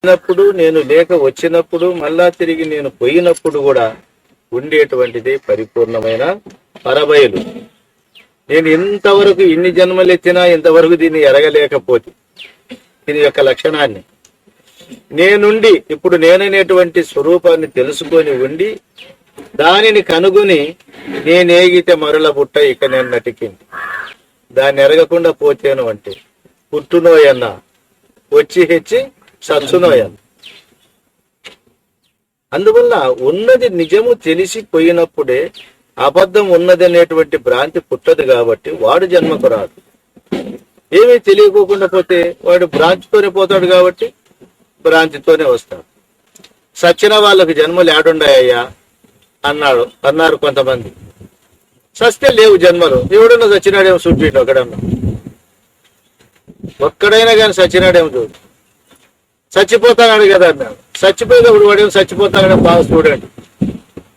వచ్చినప్పుడు నేను లేక వచ్చినప్పుడు మళ్ళా తిరిగి నేను పోయినప్పుడు కూడా ఉండేటువంటిది పరిపూర్ణమైన పరబయలు. నేను ఇంతవరకు ఇన్ని జన్మలు ఎత్తినా ఇంతవరకు దీన్ని ఎరగలేకపోతే దీని యొక్క లక్షణాన్ని నేనుండి ఇప్పుడు నేననేటువంటి స్వరూపాన్ని తెలుసుకొని ఉండి దానిని కనుగొని నేనేగితే మరల బుట్ట ఇక నేను నటికింది దాన్ని ఎరగకుండా పోతేను అంటే పుట్టునోయన్నా వచ్చి హెచ్చి సత్సునోయన్న. అందువల్ల ఉన్నది నిజము తెలిసిపోయినప్పుడే అబద్ధం ఉన్నది అనేటువంటి భ్రాంతి పుట్టదు కాబట్టి వాడు జన్మకు రాదు. ఏమీ తెలియకోకుండా పోతే వాడు భ్రాంతితోనే పోతాడు కాబట్టి భ్రాంతితోనే వస్తాడు. సచ్చిన వాళ్ళకు జన్మలు ఏడుండాయ్యా అన్నారు కొంతమంది. సస్తే లేవు జన్మలు. ఎవడన్నా చచ్చినాడేమో చూపించు, ఒక్కడైనా కానీ సచ్చినాడేమో చూడు. చచ్చిపోతాడు కదా అన్నాడు. చచ్చిపోయేటప్పుడు వాడేమో చచ్చిపోతాడని బాగా చూడండి.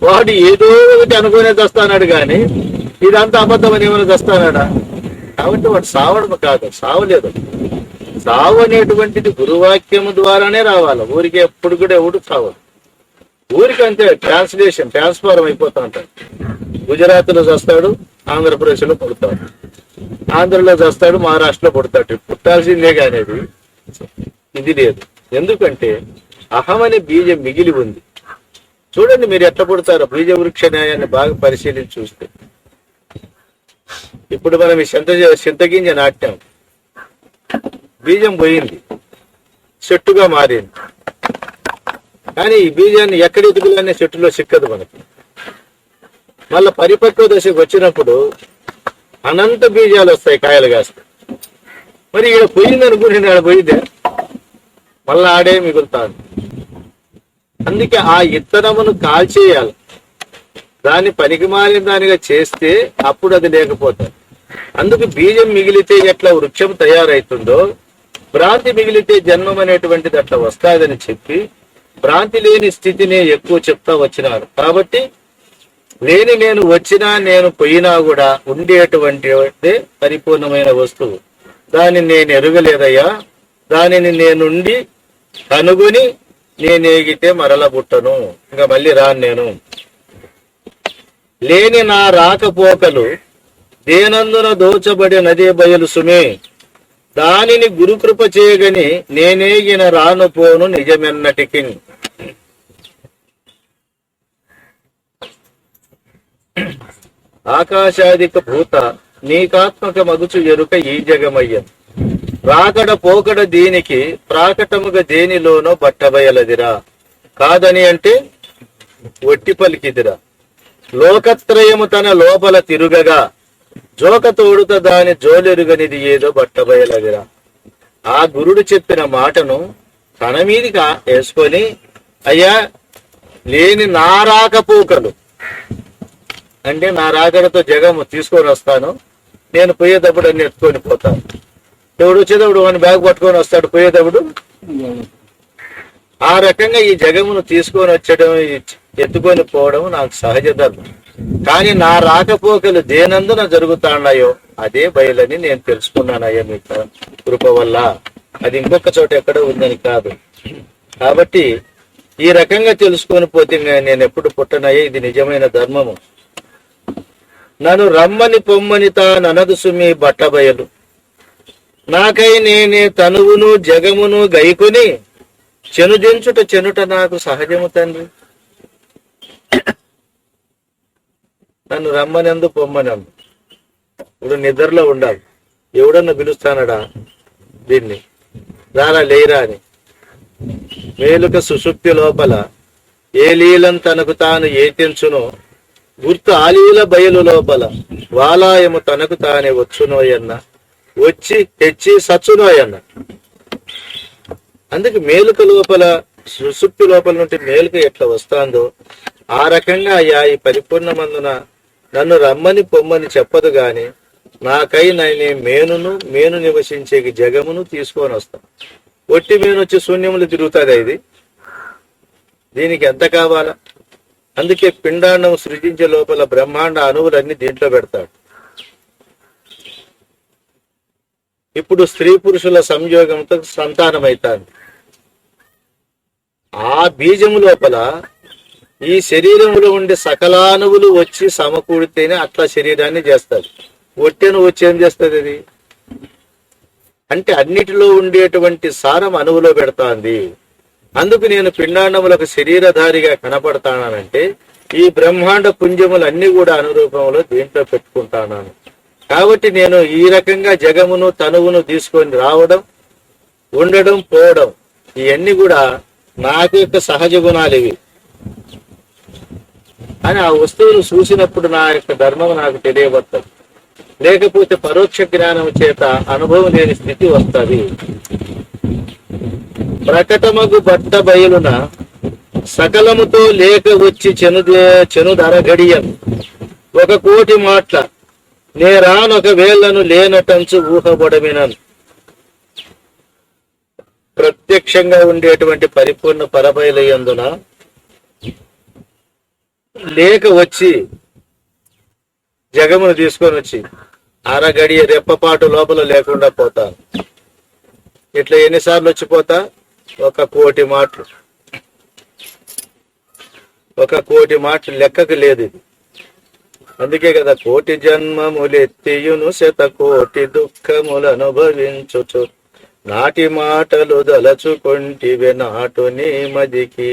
వాడు ఏదో ఒకటి అనుకునే దస్తానాడు కానీ ఇదంతా అబద్ధం అని ఏమైనా దస్తానాడా? కాబట్టి వాడు సావడం కాదు, సావలేదు. సావు అనేటువంటిది గురువాక్యము ద్వారానే రావాలి. ఊరికి ఎప్పుడు కూడా ఎవడు సావదు. ఊరికి అంతే ట్రాన్స్ఫారం అయిపోతా ఉంటాడు. గుజరాత్లో చస్తాడు, ఆంధ్రప్రదేశ్లో పుడతాడు. ఆంధ్రలో చస్తాడు, మహారాష్ట్రలో పుడతాడు. పుట్టాల్సిందే కానీ ఇది లేదు. ఎందుకంటే అహం అనే బీజం మిగిలి ఉంది. చూడండి మీరు ఎట్లా పుడతారో బీజ వృక్ష న్యాయాన్ని బాగా పరిశీలించి చూస్తే. ఇప్పుడు మనం ఈ చింతగింజ నాట్యాం, బీజం పోయింది, చెట్టుగా మారింది. కానీ ఈ బీజాన్ని ఎక్కడ ఎదుగులనే చెట్టులో చిక్కదు మనకి. మళ్ళా పరిపక్వ దశకు వచ్చినప్పుడు అనంత బీజాలు వస్తాయి, కాయలు కాస్తాయి. మరి ఇక్కడ పోయింది అనుకుంటే ఆడ పోయితే మళ్ళా ఆడే మిగులుతాడు. అందుకే ఆ ఇత్తనమును కాల్చేయాలి. దాన్ని పనికి మాలిన దానిగా చేస్తే అప్పుడు అది లేకపోతుంది. అందుకు బీజం మిగిలితే ఎట్లా వృక్షం తయారవుతుందో భ్రాంతి మిగిలితే జన్మం అనేటువంటిది అట్లా వస్తాదని చెప్పి భ్రాంతి లేని స్థితిని ఎక్కువ చెప్తా వచ్చినారు. కాబట్టి లేని నేను వచ్చినా నేను పోయినా కూడా ఉండేటువంటి పరిపూర్ణమైన వస్తువు. దానిని నేను ఎరుగలేదయ్యా, దానిని నేనుండి కనుగొని నేనేగితే మరల బుట్టను, ఇంకా మళ్ళీ రాను నేను. లేని నా రాకపోకలు దేనందున దోచబడి నదే బయలు సుమే, దానిని గురుకృప చేయగని నేనేగిన రాను పోను నిజమెన్నటికి. ఆకాశాదిక భూత నీకాత్మక మగుచు ఎరుక ఈ జగమయ్యం, రాకడ పోకడ దీనికి ప్రాకటముగా దేనిలోనో బట్టబయలదిరా. కాదని అంటే ఒట్టి పలికిదిరా. లోకత్రయము తన లోపల తిరుగగా జోక తోడుత దాని జోలెరుగనిది ఏదో బట్టబయలదిరా. ఆ గురుడు చెప్పిన మాటను తన మీదిగా వేసుకొని అయ్యా లేని నా రాకపోకలు అంటే నా రాకడతో జగము తీసుకొని వస్తాను, నేను పోయేటప్పుడు అన్ని ఎత్తుకొని పోతాను. ఎవడు వచ్చేటప్పుడు వాడిని బ్యాగ్ పట్టుకొని వస్తాడు, పోయేటప్పుడు ఆ రకంగా ఈ జగమును తీసుకొని వచ్చడం, ఎత్తుకొని పోవడం నాకు సహజ ధర్మం. కానీ నా రాకపోకలు దేనందున జరుగుతాన్నాయో అదే బయలని నేను తెలుసుకున్నానయ్యా మీ కృప వల్ల. అది ఇంకొక చోట ఎక్కడో ఉందని కాదు. కాబట్టి ఈ రకంగా తెలుసుకొని పోతే నేను ఎప్పుడు పుట్టనయ్యా, ఇది నిజమైన ధర్మము. నన్ను రమ్మని పొమ్మని తాననదు సుమి బట్టబయలు, నాకై నేనే తనువును జగమును గైకొని చెనుదించుట చెనుట నాకు సహజము తండ్రి. నన్ను రమ్మనందు పొమ్మనందు. ఇప్పుడు నిద్రలో ఉండాలి, ఎవడన్నా పిలుస్తానడా దీన్ని రారా లేరా అని. మేలుక సుషుప్తి లోపల ఏ లీలం తనకు తాను ఏతించునో గుర్తు ఆలీల బయలు లోపల వాలాయము తనకు తానే వచ్చునోయన్న, వచ్చి తెచ్చి సచ్చునోయన్న. అందుకే మేలుక లోపల సుషుప్తి లోపల నుండి మేలుక ఎట్లా వస్తాందో ఆ రకంగా అయ్యా ఈ పరిపూర్ణమందున నన్ను రమ్మని పొమ్మని చెప్పదు గాని నాకై నేనే మేను నివసించే జగమును తీసుకొని వస్తాను. ఒట్టి మేను వచ్చి శూన్యములు తిరుగుతుంది. ఇది దీనికి ఎంత కావాలా? అందుకే పిండాండం సృజించే లోపల బ్రహ్మాండ అణువులన్నీ దీంట్లో పెడతాడు. ఇప్పుడు స్త్రీ పురుషుల సంయోగంతో సంతానం అవుతాంది. ఆ బీజము లోపల ఈ శరీరంలో ఉండే సకలాణువులు వచ్చి సమకూడితేనే అట్లా శరీరాన్ని చేస్తారు. ఒట్టెను వచ్చి ఏం చేస్తుంది అది? అంటే అన్నిటిలో ఉండేటువంటి సారం అణువులో పెడతాంది. అందుకు నేను పిండాండములకు శరీరధారిగా కనపడతానంటే ఈ బ్రహ్మాండ పుంజములన్నీ కూడా అనురూపంలో దీంట్లో పెట్టుకుంటాను. కాబట్టి నేను ఈ రకంగా జగమును తనువును తీసుకొని రావడం, ఉండడం, పోవడం ఇవన్నీ కూడా నాకు యొక్క సహజ గుణాలు ఇవి అని ఆ వస్తువును చూసినప్పుడు నా యొక్క ధర్మం నాకు తెలియబడుతుంది. లేకపోతే పరోక్ష జ్ఞానం చేత అనుభవం లేని స్థితి వస్తుంది. ప్రకటమగు బట్ట బయలున సకలముతో లేక వచ్చి చెనుదరగడియం ఒక కోటి మాట్ల నేరానొక వేళ్లను లేనటంచు ఊహబడమినను. ప్రత్యక్షంగా ఉండేటువంటి పరిపూర్ణ పరబయలయందున లేక వచ్చి జగమును తీసుకొని వచ్చి అరగడియ రెప్పపాటు లోపల లేకుండా పోతాను. ఇట్లా ఎన్నిసార్లు వచ్చిపోతా? ఒక కోటి మాటలు. ఒక కోటి మాటలు లెక్కకు లేదు ఇది. అందుకే కదా కోటి జన్మములెత్తియును శతకోటి దుఃఖములు అనుభవించుచు నాటి మాటలు దలచుకొంటివే నాటు నీ మదికి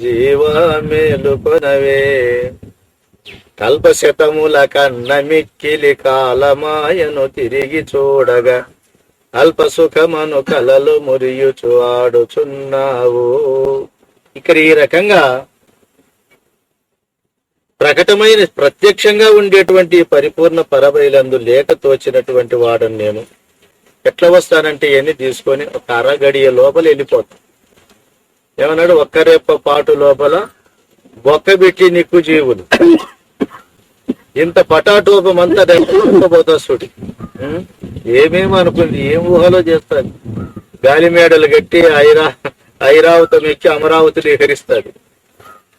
జీవా మేలుకొనవే. కల్పశతముల కన్న మిక్కిలి కాలమాయను తిరిగి చూడగా అల్ప సుఖమను కలలు మురియుచు ఆడుచున్నావు. ఇక్కడ ఈ రకంగా ప్రకటమైన ప్రత్యక్షంగా ఉండేటువంటి పరిపూర్ణ పరబయలందు లేక తోచినటువంటి వాడని నేను ఎట్లా వస్తానంటే ఇవన్నీ తీసుకొని ఒక అరగడియ లోపల వెళ్ళిపోతాను. ఏమన్నాడు? ఒక్కరేప్ప పాటు లోపల బొక్కబెట్టి నిక్కు జీవులు. ఇంత పటాటోపమంతా పోతా చూడు. ఏమేమి అనుకుంది, ఏం ఊహలో చేస్తాడు. గాలి మేడలు కట్టి ఐరావతం ఎక్కి అమరావతిని ఎగరిస్తాడు.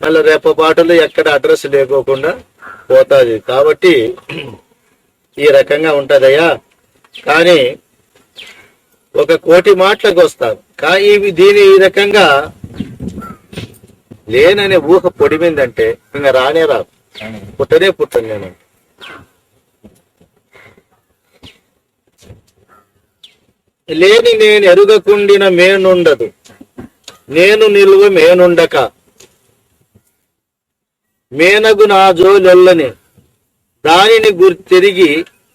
మళ్ళీ రెప్పపాటులు ఎక్కడ అడ్రస్ లేకోకుండా పోతాది. కాబట్టి ఈ రకంగా ఉంటదయ్యా. కానీ ఒక కోటి మాటలకు వస్తాను. దీని ఈ రకంగా లేననే ఊహ పొడిమిందంటే ఇంకా రానే రాదు, పుట్టనే పుట్టను నేను. లేని నేను ఎరుగకుండిన మేనుండదు, నేను నిలువ మేనుండక మేనగు నా జోలెల్లని దానిని గుర్తిరిగి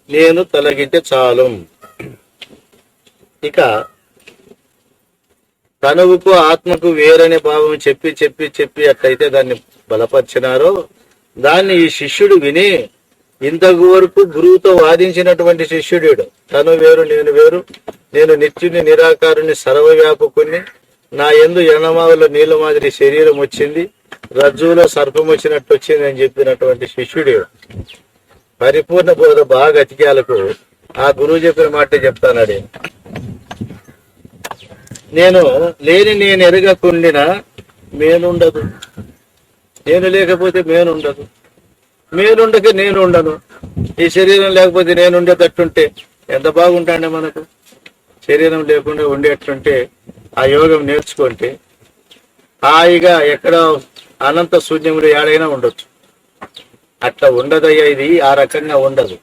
నేను తొలగితే చాలు. ఇక తనువుకు ఆత్మకు వేరనే భావం చెప్పి చెప్పి చెప్పి అట్లయితే దాన్ని బలపరిచినారో దాన్ని ఈ శిష్యుడు విని ఇంతకు వరకు గురువుతో వాదించినటువంటి శిష్యుడు తను వేరు నేను వేరు, నేను నిత్యుని నిరాకారుని సర్వవ్యాపకుని, నా యందు ఎనమావుల నీళ్ళ మాదిరి శరీరం వచ్చింది, రజ్జువులో సర్పం వచ్చినట్టు వచ్చింది అని చెప్పినటువంటి శిష్యుడు పరిపూర్ణ బోధ బాగా అతికేలకు ఆ గురువు చెప్పిన మాట చెప్తానాడు. నేను లేని నేను ఎరగకుండిన మేనుండదు, నేను లేకపోతే మేనుండదు, మేనుండక నేను ఉండను. ఈ శరీరం లేకపోతే నేను ఉండేటట్టుంటే ఎంత బాగుంటాండే మనకు. శరీరం లేకుండా ఉండేటట్టుంటే ఆ యోగం నేర్చుకుంటే హాయిగా ఎక్కడ అనంత శూన్యములు ఏడైనా ఉండొచ్చు. అట్లా ఉండదయ్యా, ఇది ఆ రకంగా ఉండదు.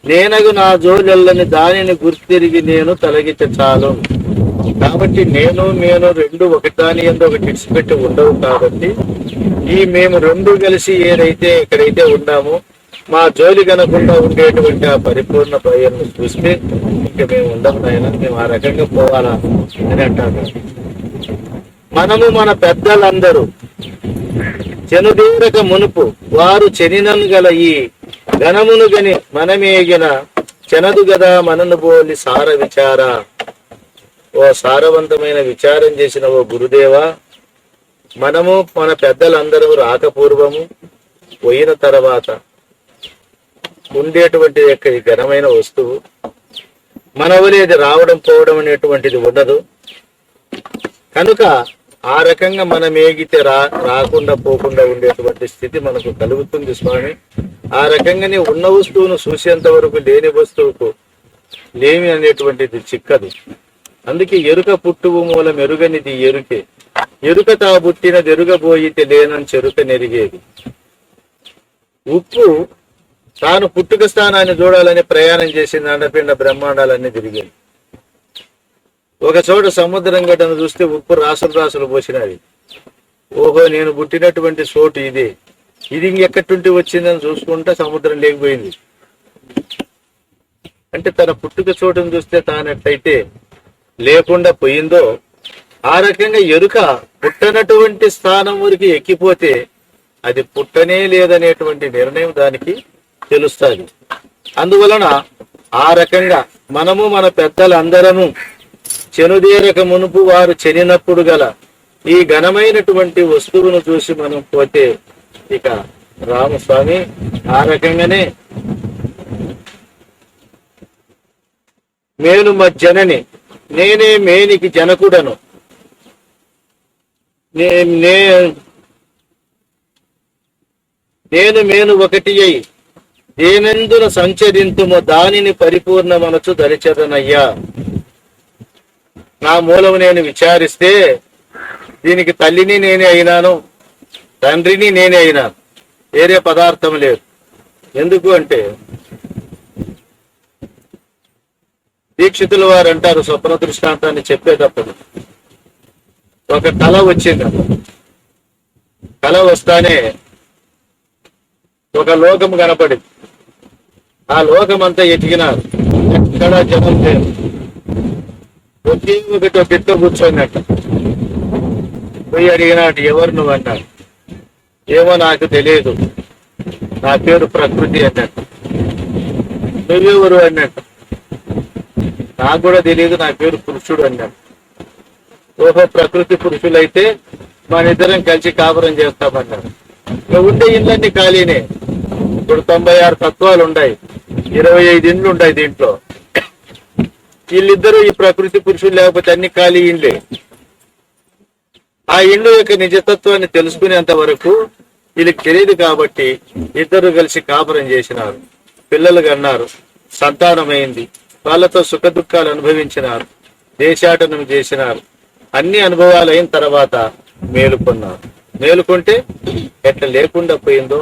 నేనగు నా జోలెల్లని దానిని గుర్తిరిగి నేను తొలగితే చాలు. కాబట్టి నేను రెండు ఒకదాని ఎందు ఒకటి ఇడిచిపెట్టి ఉండవు. కాబట్టి ఈ మేము రెండు కలిసి ఏదైతే ఎక్కడైతే ఉన్నామో మా జోలి కనకుండా ఉండేటువంటి ఆ పరిపూర్ణ భయాన్ని చూస్తే ఇంకా మేము ఉండము నాయన, మేము ఆ రకంగా పోవాలా అని అంటారు. మనము మన పెద్దలందరూ చెనుదీరక మునుపు వారు చెనినను గల ఈ ఘనమును గని మనమేగిన చెనదు గదా మనను బోలి సార విచార. ఓ సారవంతమైన విచారం చేసిన ఓ గురుదేవా, మనము మన పెద్దలందరూ రాకపూర్వము పోయిన తర్వాత ఉండేటువంటి యొక్క ఈ ఘనమైన వస్తువు మన వలేది రావడం పోవడం అనేటువంటిది ఉండదు. కనుక ఆ రకంగా మనం ఏగితే రాకుండా పోకుండా ఉండేటువంటి స్థితి మనకు కలుగుతుంది స్వామి. ఆ రకంగానే ఉన్న వస్తువును చూసేంత వరకు లేని వస్తువుకు లేమి అనేటువంటిది చిక్కదు. అందుకే ఎరుక పుట్టువు మూలం ఎరుగనిది ఎరుకే, ఎరుక తా పుట్టినది ఎరుగబోయితే లేనని చెరుక నెరిగేది. ఉప్పు తాను పుట్టుక స్థానాన్ని చూడాలని ప్రయాణం చేసింది, అండపిండ బ్రహ్మాండాలన్నీ తిరిగింది. ఒక చోట సముద్రం గడ్డను చూస్తే ఉప్పు రాసులు రాసులు పోసినది. ఓహో, నేను పుట్టినటువంటి చోటు ఇదే, ఇది ఇంకెక్కడి వచ్చిందని చూసుకుంటే సముద్రం లేకపోయింది. అంటే తన పుట్టుక చోటును చూస్తే తానెట్లయితే లేకుండా పోయిందో, ఆ రకంగా ఎరుక పుట్టనటువంటి స్థానం వరకు ఎక్కిపోతే అది పుట్టనే లేదనేటువంటి నిర్ణయం దానికి తెలుస్తుంది. అందువలన ఆ రకంగా మనము మన పెద్దలందరము చెనుదేరక మునుపు వారు చెనినప్పుడు గల ఈ ఘనమైనటువంటి వస్తువును చూసి మనం పోతే ఇక రామస్వామి ఆ రకంగానే మేను మజ్జనని నేనే మేనికి జనకుడను, నేను మేను ఒకటి అయి దేనందున సంచరింతుమో దానిని పరిపూర్ణ మనసు దరిచదనయ్యా. నా మూలము నేను విచారిస్తే దీనికి తల్లిని నేనే అయినాను, తండ్రిని నేనే అయినాను, వేరే పదార్థం లేదు. ఎందుకు అంటే దీక్షితుల వారు అంటారు, స్వప్న దృష్టాంతాన్ని చెప్పేటప్పుడు ఒక కళ వచ్చింది. కళ వస్తానే ఒక లోకం కనపడింది. ఆ లోకం అంతా ఎతికినారు, ఎక్కడ జనం లేదు. ఒకే ఒక బిడ్డ కూర్చోయినట్ట. పోయి అడిగినాడు, ఎవరు నువ్వు అన్నాడు. ఏమో నాకు తెలియదు, నా పేరు ప్రకృతి అన్నట్టు. నువ్వెవరు అన్నట్టు. నాకు కూడా తెలియదు, నా పేరు పురుషుడు అన్నాడు. ఓహో, ప్రకృతి పురుషులైతే మన ఇద్దరం కలిసి కాపురం చేస్తామన్నాడు. ఉండే ఇళ్ళన్నీ ఖాళీనే. ఇప్పుడు 96 తత్వాలు ఉన్నాయి, 25 ఇండ్లు ఉన్నాయి దీంట్లో. వీళ్ళిద్దరూ ఈ ప్రకృతి పురుషులు లేకపోతే అన్ని ఖాళీ ఇండ్లే. ఆ ఇండ్లు యొక్క నిజతత్వాన్ని తెలుసుకునేంత వరకు వీళ్ళకి తెలియదు. కాబట్టి ఇద్దరు కలిసి కాపురం చేసినారు, పిల్లలు కన్నారు, సంతానమైంది. వాళ్ళతో సుఖ దుఃఖాలు అనుభవించినారు, దేశాటనం చేసినారు. అన్ని అనుభవాలు అయిన తర్వాత మేలుకున్నారు. మేలుకుంటే ఎట్లా లేకుండా పోయిందో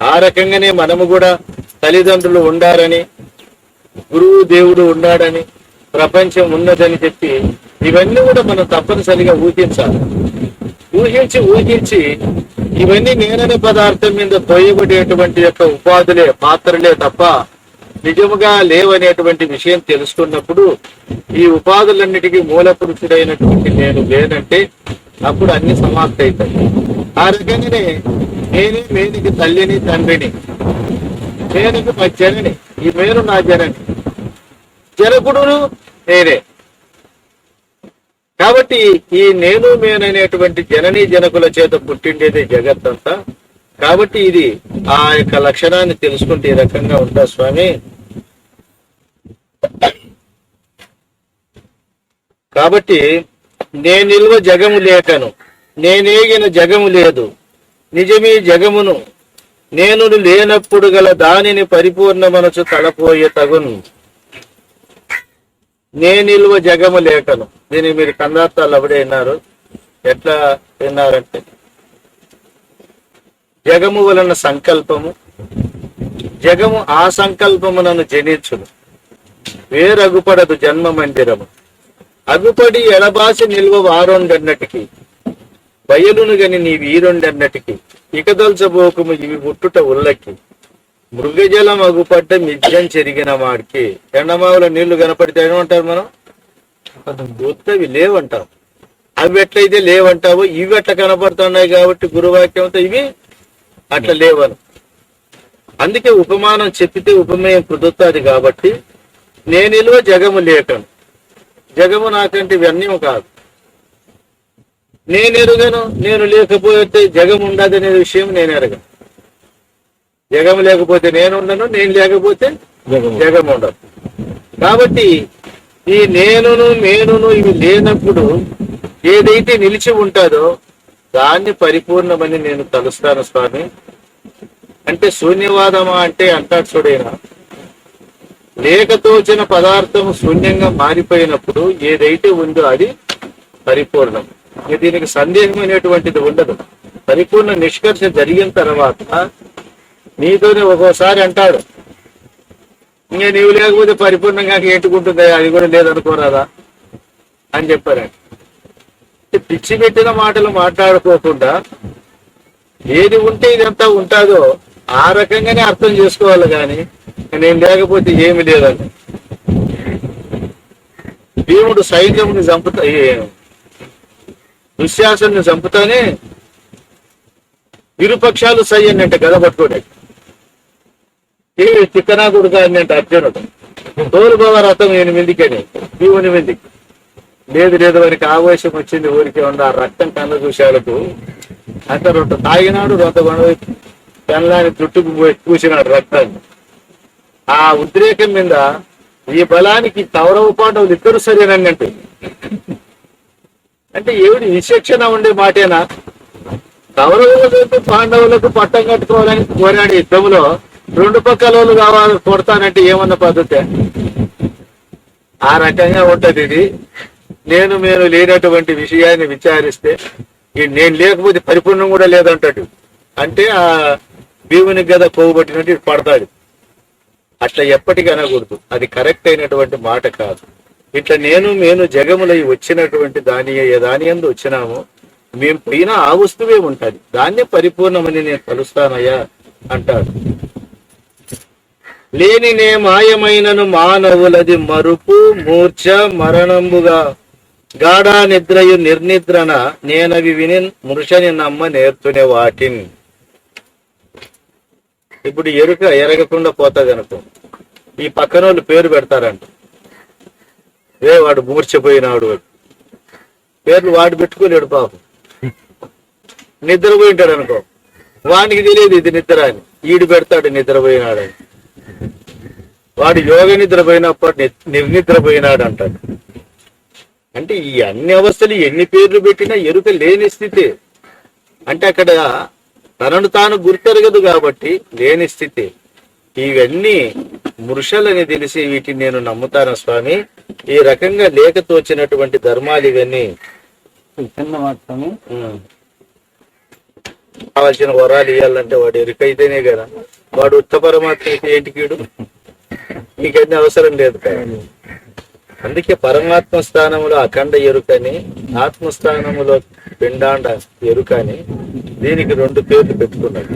ఆ రకంగానే మనము కూడా తల్లిదండ్రులు ఉండారని, గురువు దేవుడు ఉన్నాడని, ప్రపంచం ఉన్నదని చెప్పి ఇవన్నీ కూడా మనం తప్పనిసరిగా ఊహించాలి. ఊహించి ఇవన్నీ నేననే పదార్థం మీద పోయబడేటువంటి యొక్క ఉపాధులే, పాత్రలే తప్ప నిజముగా లేవనేటువంటి విషయం తెలుసుకున్నప్పుడు ఈ ఉపాధులన్నిటికీ మూల పురుషుడైనటువంటి నేను లేనంటే అప్పుడు అన్ని సమాప్తి అవుతాయి. ఆ రకంగానే నేనే మేనికి తల్లిని, తండ్రిని, మేనుకు మా జనని. ఈ మేను నా జనని, జనకుడును నేనే. కాబట్టి ఈ నేను మేననేటువంటి జననీ జనకుల చేత పుట్టిండేది జగత్తంతా. కాబట్టి ఇది ఆ యొక్క లక్షణాన్ని తెలుసుకుంటే ఈ రకంగా ఉంటా స్వామి. కాబట్టి నేను నిల్వ జగము లేకను, నేనేగిన జగము లేదు, నిజమీ జగమును నేను లేనప్పుడు గల దానిని పరిపూర్ణ మనసు తలపోయే తగును. నే నిల్వ జగము లేకను. దీన్ని మీరు కందార్థాలు అప్పుడే విన్నారు. ఎట్లా విన్నారంటే, జగము వలన సంకల్పము, జగము ఆ సంకల్పమునను జనించును, వేరగుపడదు జన్మ మందిరము. అగుపడి ఎడబాసి నిల్వ వారొండన్నటికి, బయలును గని నీ వీరొండన్నటికి, ఇకదల్చబోకుము ఇవి పుట్టుట ఉల్లకి, మృగజలం అగుపడ్డ మిజ్జం చెరిగిన వాడికి. ఎండమావుల నీళ్లు కనపడితే ఏమంటారు మనం? ఉత్తవి లేవంటాం. అవి ఎట్లయితే లేవంటావో ఇవి ఎట్లా కనపడుతున్నాయి కాబట్టి గురువాక్యంతో ఇవి అట్లా లేవను. అందుకే ఉపమానం చెప్పితే ఉపమేయం కుదురుతుంది. కాబట్టి నేను నిలువ జగము లేకను, జగము నాకంటే ఇవన్నీ కాదు. నేను ఎరుగను, నేను లేకపోతే జగం ఉండదనే విషయం నేను ఎరగను. జగము లేకపోతే నేను ఉండను, నేను లేకపోతే జగం ఉండదు. కాబట్టి ఈ నేనును మేనును ఇవి లేనప్పుడు ఏదైతే నిలిచి ఉంటుందో దాన్ని పరిపూర్ణమని నేను తలుస్తాను స్వామి. అంటే శూన్యవాదమా అంటే అంటాడు చూడైనా, లేకతోచిన పదార్థం శూన్యంగా మారిపోయినప్పుడు ఏదైతే ఉందో అది పరిపూర్ణం. దీనికి సందేహం అనేటువంటిది ఉండదు. పరిపూర్ణ నిష్కర్ష జరిగిన తర్వాత నీతోనే ఒక్కోసారి అంటాడు, ఇంకా నీవు లేకపోతే పరిపూర్ణంగా ఏంటుకుంటుందా, అది కూడా లేదనుకోరాదా అని చెప్పారండి. పిచ్చి పెట్టిన మాటలు మాట్లాడుకోకుండా ఏది ఉంటే ఇదంతా ఉంటాదో ఆ రకంగానే అర్థం చేసుకోవాలి. కానీ నేను లేకపోతే ఏమి లేదని. భీముడు సైన్యముని చంపుతా, దుశ్శాసన్ని చంపుతానే ఇరుపక్షాలు సై అన్నంటే గద పట్టుకోండి. చిక్కనా కొడుకా అన్నంటే అర్జునుడు. తోలుబావ రథం 8 భీముని మీదికి లేదు లేదు వారికి ఆవేశం వచ్చింది. ఊరికి ఉన్న ఆ రక్తం కన్న చూశాలకు అంత రొట్ట తాగినాడు, రొట్ట పెళ్ళాన్ని చుట్టుకు పూసినాడు రక్తాన్ని. ఆ ఉద్రేకం మీద ఈ బలానికి కౌరవ పాండవులు ఇద్దరు సరేనంటే అంటే ఏమిటి విశిక్షణ ఉండే మాటేనా? కౌరవులకు పాండవులకు పట్టం కట్టుకోవాలని కోరాడు. యుద్ధంలో 2 పక్కల వాళ్ళు కావాలి కొడతానంటే ఏమన్న పద్ధతి? ఆ రకంగా ఉంటది ఇది. నేను లేనటువంటి విషయాన్ని విచారిస్తే నేను లేకపోతే పరిపూర్ణం కూడా లేదంటాడు. అంటే ఆ భీముని గద పోగుబట్టినట్టు పడతాడు. అట్లా ఎప్పటికీ అనకూడదు. అది కరెక్ట్ అయినటువంటి మాట కాదు. ఇట్లా నేను జగములై వచ్చినటువంటి దాని యందు వచ్చినాము. మేము పోయినా ఆ వస్తువే ఉంటుంది, దాన్నే పరిపూర్ణమని నేను కలుస్తానయ్యా అంటాడు. లేనినే మాయమైనను మానవులది మరుపు మూర్ఛ మరణంబుగా గాఢా నిద్రయు నిర్నిద్రణ నేనవి విని మృషని నమ్మ నేర్చునే వాటిని. ఇప్పుడు ఎరుక ఎరగకుండా పోతుంది అనుకో, ఈ పక్కన వాళ్ళు పేరు పెడతారంట. వాడు మూర్ఛపోయినాడు, పేర్లు వాడు పెట్టుకోలేడు పాపం. నిద్రపోయింటాడు అనుకో, వానికి తెలియదు ఇది నిద్ర అని, ఈడు పెడతాడు నిద్రపోయినాడని. వాడు యోగ నిద్రపోయినప్పుడు నిర్నిద్రపోయినాడు అంటాడు. అంటే ఈ అన్ని అవస్థలు ఎన్ని పేర్లు పెట్టినా ఎరుక లేని స్థితి. అంటే అక్కడ తనను తాను గుర్తెరగదు కాబట్టి లేని స్థితి. ఇవన్నీ మృషలని తెలిసి వీటిని నేను నమ్ముతాను స్వామి. ఈ రకంగా లేక తోచినటువంటి ధర్మాలు ఇవన్నీ కావాల్సిన వరాలు ఇవ్వాలంటే వాడు ఎరుకైతేనే కదా. వాడు ఉత్త పరమాత్మ అయితే ఏంటికీడు, నీకన్నీ అవసరం లేదు కదా. అందుకే పరమాత్మ స్థానములో అఖండ ఎరుకని, ఆత్మస్థానములో పిండాండ ఎరుకని దీనికి 2 పేర్లు పెట్టుకున్నాడు.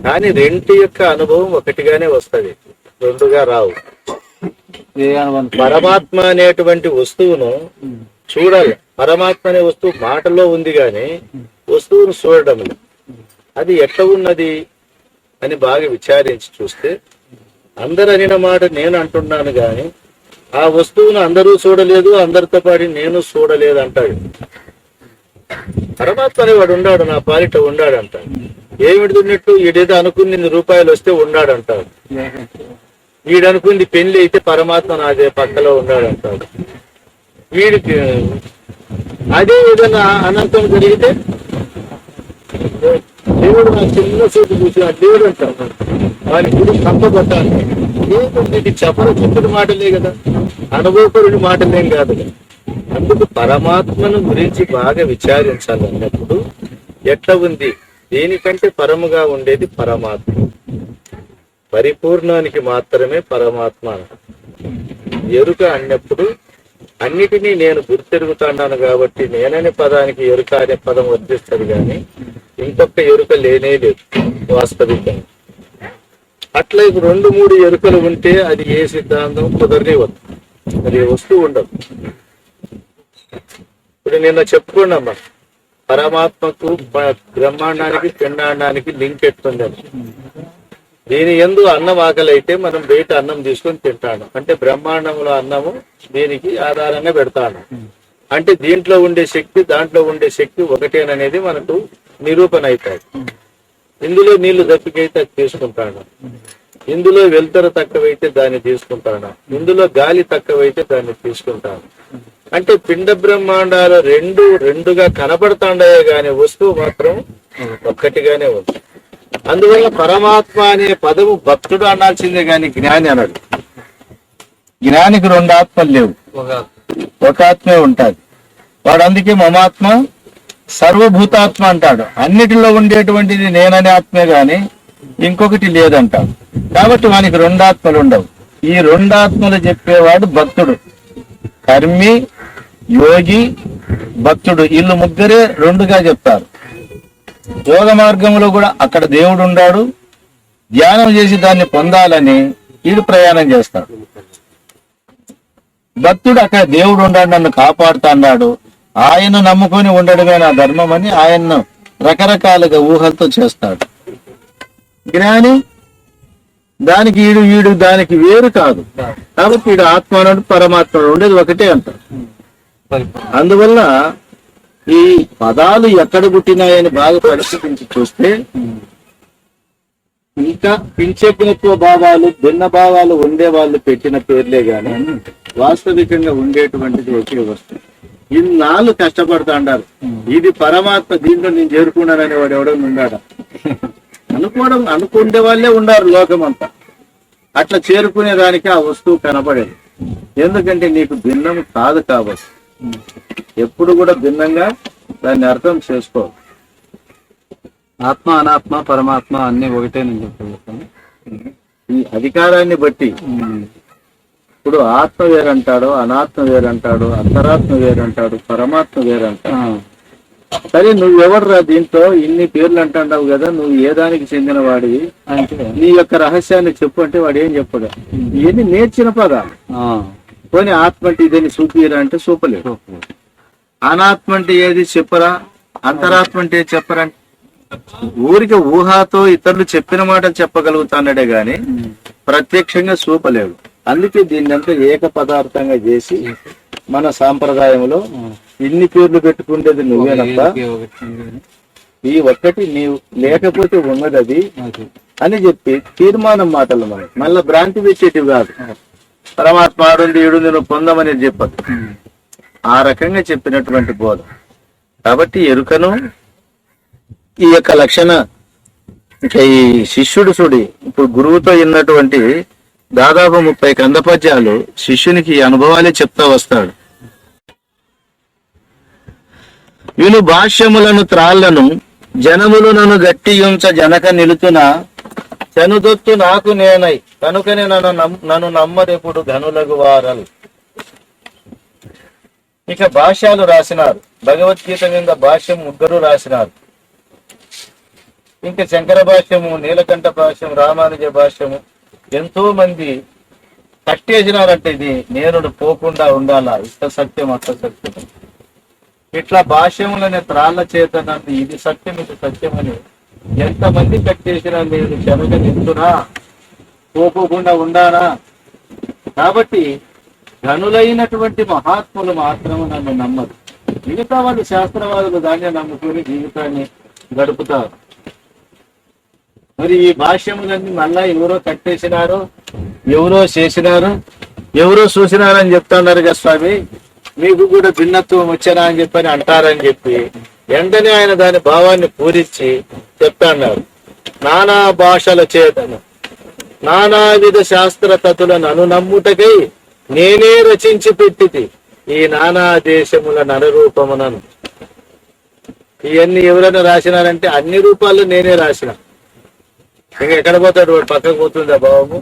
కానీ 2 యొక్క అనుభవం ఒకటిగానే వస్తుంది, 2గా రావు. పరమాత్మ అనేటువంటి వస్తువును చూడాలి. పరమాత్మ అనే వస్తువు మాటలో ఉంది కానీ వస్తువును చూడడం లేదు. అది ఎట్లా ఉన్నది అని బాగా విచారించి చూస్తే అందరు అనిన మాట నేను అంటున్నాను కానీ ఆ వస్తువును అందరూ చూడలేదు, అందరితో పాటు నేను చూడలేదు అంటాడు. పరమాత్మ అనేవాడు ఉన్నాడు, నా పాలిట ఉన్నాడు అంటాడు. ఏమిటిన్నట్టు ఈడేదో అనుకుని రూపాయలు వస్తే ఉన్నాడు అంటాడు. వీడనుకుంది పెళ్లి అయితే పరమాత్మ నాదే పక్కలో ఉన్నాడు అంటాడు. వీడికి అదే ఏదైనా అనంతం జరిగితే దేవుడు నా చిన్న సేపు చూసి ఆ దేవుడు అంటాడు, వారి గుడి కంపబట్టాలి. ఏది చెప్పడం చెప్పిన మాటలే కదా, అనుభవపరుడి మాటలేం కాదు. అందుకు పరమాత్మను గురించి బాగా విచారించాలన్నప్పుడు ఎట్లా ఉంది, దేనికంటే పరముగా ఉండేది పరమాత్మ. పరిపూర్ణానికి మాత్రమే పరమాత్మ. ఎరుక అన్నప్పుడు అన్నిటినీ నేను గుర్తెరుగుతున్నాను కాబట్టి నేననే పదానికి ఎరుక అనే పదం వర్తిస్తుంది కానీ ఇంకొక ఎరుక లేనే లేదు వాస్తవికంగా. అట్లా 2-3 ఎరుకలు ఉంటే అది ఏ సిద్ధాంతం కుదరనివ్వదు, అది వస్తువు ఉండదు. ఇప్పుడు నిన్న చెప్పుకున్నామ్మా, పరమాత్మకు బ్రహ్మాండానికి పిండాండానికి లింక్ ఎట్టుందని. దీని యందు అన్నం ఆకలి అయితే మనం బయట అన్నం తీసుకొని తింటాను అంటే బ్రహ్మాండంలో అన్నము దీనికి ఆధారంగా పెడతాను. అంటే దీంట్లో ఉండే శక్తి దాంట్లో ఉండే శక్తి ఒకటేననేది మనకు నిరూపణ అవుతాయి. ఇందులో నీళ్లు దప్పికైతే అది తీసుకుంటాను, ఇందులో వెలుతురు తక్కువైతే దాన్ని తీసుకుంటాను, ఇందులో గాలి తక్కువైతే దాన్ని తీసుకుంటాను. అంటే పిండ బ్రహ్మాండాలు రెండుగా కనబడతాండాయే గాని వస్తువు మాత్రం ఒక్కటిగానే ఉంది. అందువల్ల పరమాత్మ అనే పదము భక్తుడు అనాల్సిందే గాని జ్ఞాని అన్నాడు. జ్ఞానికి రెండు ఆత్మలు లేవు, ఒక ఆత్మే ఉంటాది. వాడు అందుకే మమాత్మ సర్వభూతాత్మ అంటాడు. అన్నిటిలో ఉండేటువంటిది నేననే ఆత్మే గాని ఇంకొకటి లేదంటాడు. కాబట్టి వానికి రెండు ఆత్మలు ఉండవు. ఈ రెండు ఆత్మలు చెప్పేవాడు భక్తుడు. కర్మి, యోగి, భక్తుడు, వీళ్ళు ముగ్గురే రెండుగా చెప్తారు. యోగ మార్గంలో కూడా అక్కడ దేవుడు ఉన్నాడు, ధ్యానం చేసి దాన్ని పొందాలని వీడు ప్రయాణం చేస్తాడు. భక్తుడు అక్కడ దేవుడు ఉన్నాడు, నన్ను కాపాడుతా అన్నాడు, ఆయన నమ్ముకొని ఉండడమే నా ధర్మం అని ఆయన్ను రకరకాలుగా ఊహలతో చేస్తాడు. జ్ఞాని దానికి వీడు దానికి వేరు కాదు. కాబట్టి వీడు ఆత్మ అన్నాడు, పరమాత్మ ఉండేది ఒకటే అంటారు. అందువల్ల ఈ పదాలు ఎక్కడ పుట్టినాయని బాగా పరిశీలించి చూస్తే ఇంకా పింఛత్వ భావాలు, భిన్న భావాలు ఉండే వాళ్ళు పెట్టిన పేర్లే గాని వాస్తవికంగా ఉండేటువంటిది ఒకే వస్తుంది. ఇన్నాళ్ళు కష్టపడతా అంటారు, ఇది పరమాత్మ, దీంట్లో నేను చేరుకున్నానని వాడు ఎవడో ఉన్నాడా? అనుకుంటే వాళ్ళే ఉండారు లోకమంతా. అట్లా చేరుకునే దానికి ఆ వస్తువు కనపడేది. ఎందుకంటే నీకు భిన్నం కాదు కాబట్టి ఎప్పుడు కూడా భిన్నంగా దాన్ని అర్థం చేసుకో. ఆత్మ, అనాత్మ, పరమాత్మ అన్ని ఒకటే నేను చెప్పగలుగుతాను. ఈ అధికారాన్ని బట్టి ఇప్పుడు ఆత్మ వేరంటాడు, అనాత్మ వేరంటాడు, అంతరాత్మ వేరంటాడు, పరమాత్మ వేరంటాడు. సరే నువ్వెవర్రా దీంట్లో ఇన్ని పేర్లు అంటావు కదా, నువ్వు ఏ దానికి చెందిన వాడివి అంటే నీ యొక్క రహస్యాన్ని చెప్పు అంటే వాడు ఏం చెప్పడు. ఇవన్నీ నేర్చిన పదాలు. పోనీ ఆత్మ అంటే ఇదని చూపిరా అంటే చూపలేదు. అనాత్మ అంటే ఏది చెప్పరా, అంతరాత్మ అంటే చెప్పరా అంటే ఊరికి ఊహాతో ఇతరులు చెప్పిన మాటలు చెప్పగలుగుతాడే గాని ప్రత్యక్షంగా చూపలేడు. అందుకే దీన్ని అంతా ఏక పదార్థంగా చేసి మన సాంప్రదాయంలో ఇన్ని పేర్లు పెట్టుకుంటేది నువ్వేనప్ప, ఈ ఒక్కటి నీవు లేకపోతే ఉన్నది అది అని చెప్పి తీర్మానం మాటలు మనం మళ్ళీ భ్రాంతి పెట్టేటివి కాదు. పరమాత్మ ఆడుంది ఈడుంది నువ్వు పొందమనేది చెప్పదు. ఆ రకంగా చెప్పినటువంటి బోధ. కాబట్టి ఎరుకను ఈ యొక్క లక్షణ ఇక ఈ శిష్యుడు చూడి ఇప్పుడు గురువుతో ఉన్నటువంటి దాదాపు 30 కందపద్యాలు శిష్యునికి ఈ అనుభవాలే చెప్తా వస్తాడు. వీళ్ళు భాష్యములను త్రాళ్లను జనములు నన్ను గట్టియుంచ జనక నిలుతున చనుదొత్తు నాకు నేనై కనుకనే నన్ను నమ్మరెప్పుడు ఘనులగు వారలు. ఇక భాష్యాలు రాసినారు. భగవద్గీత మీద భాష్యం 3 రాసినారు. ఇంకా శంకర భాష్యము, నీలకంఠ భాష్యం, రామానుజ భాష్యము ఎంతో మంది కట్టేసినారంటే ఇది నేనుడు పోకుండా ఉండాలా, ఇష్ట సత్యం అష్ట సత్యం. ఇట్లా భాష్యములనే త్రాళ్ళ చేత నన్ను ఇది సత్యం ఇది సత్యం అని ఎంతమంది కట్టేసినా నేను చెనక నింతున్నా, పోకుండా ఉండానా. కాబట్టి ఘనులైనటువంటి మహాత్ములు మాత్రము నన్ను నమ్మరు. మిగతా వాళ్ళు శాస్త్రవాదులు దాన్ని నమ్ముకుని జీవితాన్ని గడుపుతారు. మరి ఈ భాష్యములన్నీ మళ్ళా ఎవరో కట్టేసినారు, ఎవరో చేసినారు, ఎవరో చూసినారని చెప్తున్నారు కదా స్వామి, మీకు కూడా భిన్నత్వం వచ్చానా అని చెప్పని అంటారని చెప్పి వెంటనే ఆయన దాని భావాన్ని పూరించి చెప్తాన్నారు. నానా భాషల చేతను నానావిధ శాస్త్ర తతులను అనునమ్ముటకై నేనే రచించి పెట్టితి ఈ నానా దేశముల నరరూపమునను. ఇవన్నీ ఎవరైనా రాసినారంటే అన్ని రూపాల్లో నేనే రాసిన. ఇంకా ఎక్కడ పోతాడు వాడు, పక్కకు పోతుందా భావము?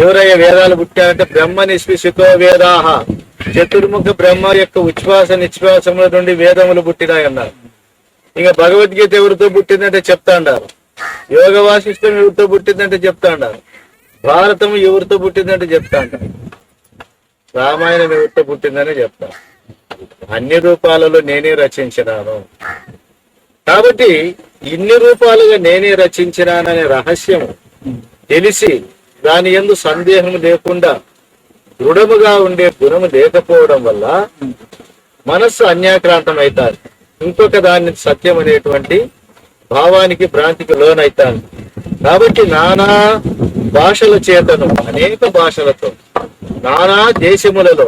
ఎవరయ్యా వేదాలు పుట్టారంటే బ్రహ్మ నిస్పృశితో వేదాహ, చతుర్ముఖ బ్రహ్మ యొక్క ఉచ్ఛ్వాస నిశ్వాసముల నుండి వేదములు పుట్టినాయన్నారు. ఇంకా భగవద్గీత ఎవరితో పుట్టిందంటే చెప్తా అన్నారు. యోగ వాసిష్టం ఎవరితో పుట్టిందంటే చెప్తా అన్నారు. భారతం ఎవరితో పుట్టిందంటే చెప్తా అంటారు. రామాయణం ఎవరితో పుట్టిందని చెప్తా. అన్ని రూపాలలో నేనే రచించినాను. కాబట్టి ఇన్ని రూపాలుగా నేనే రచించినాననే రహస్యం తెలిసి దాని యందు సందేహం లేకుండా దృఢముగా ఉండే గుణము లేకపోవడం వల్ల మనస్సు అన్యాక్రాంతం అవుతారు. ఇంకొక దాన్ని సత్యం అనేటువంటి భావానికి భ్రాంతికి లోనైతాను. కాబట్టి నానా భాషల చేతను అనేక భాషలతో నానా దేశములలో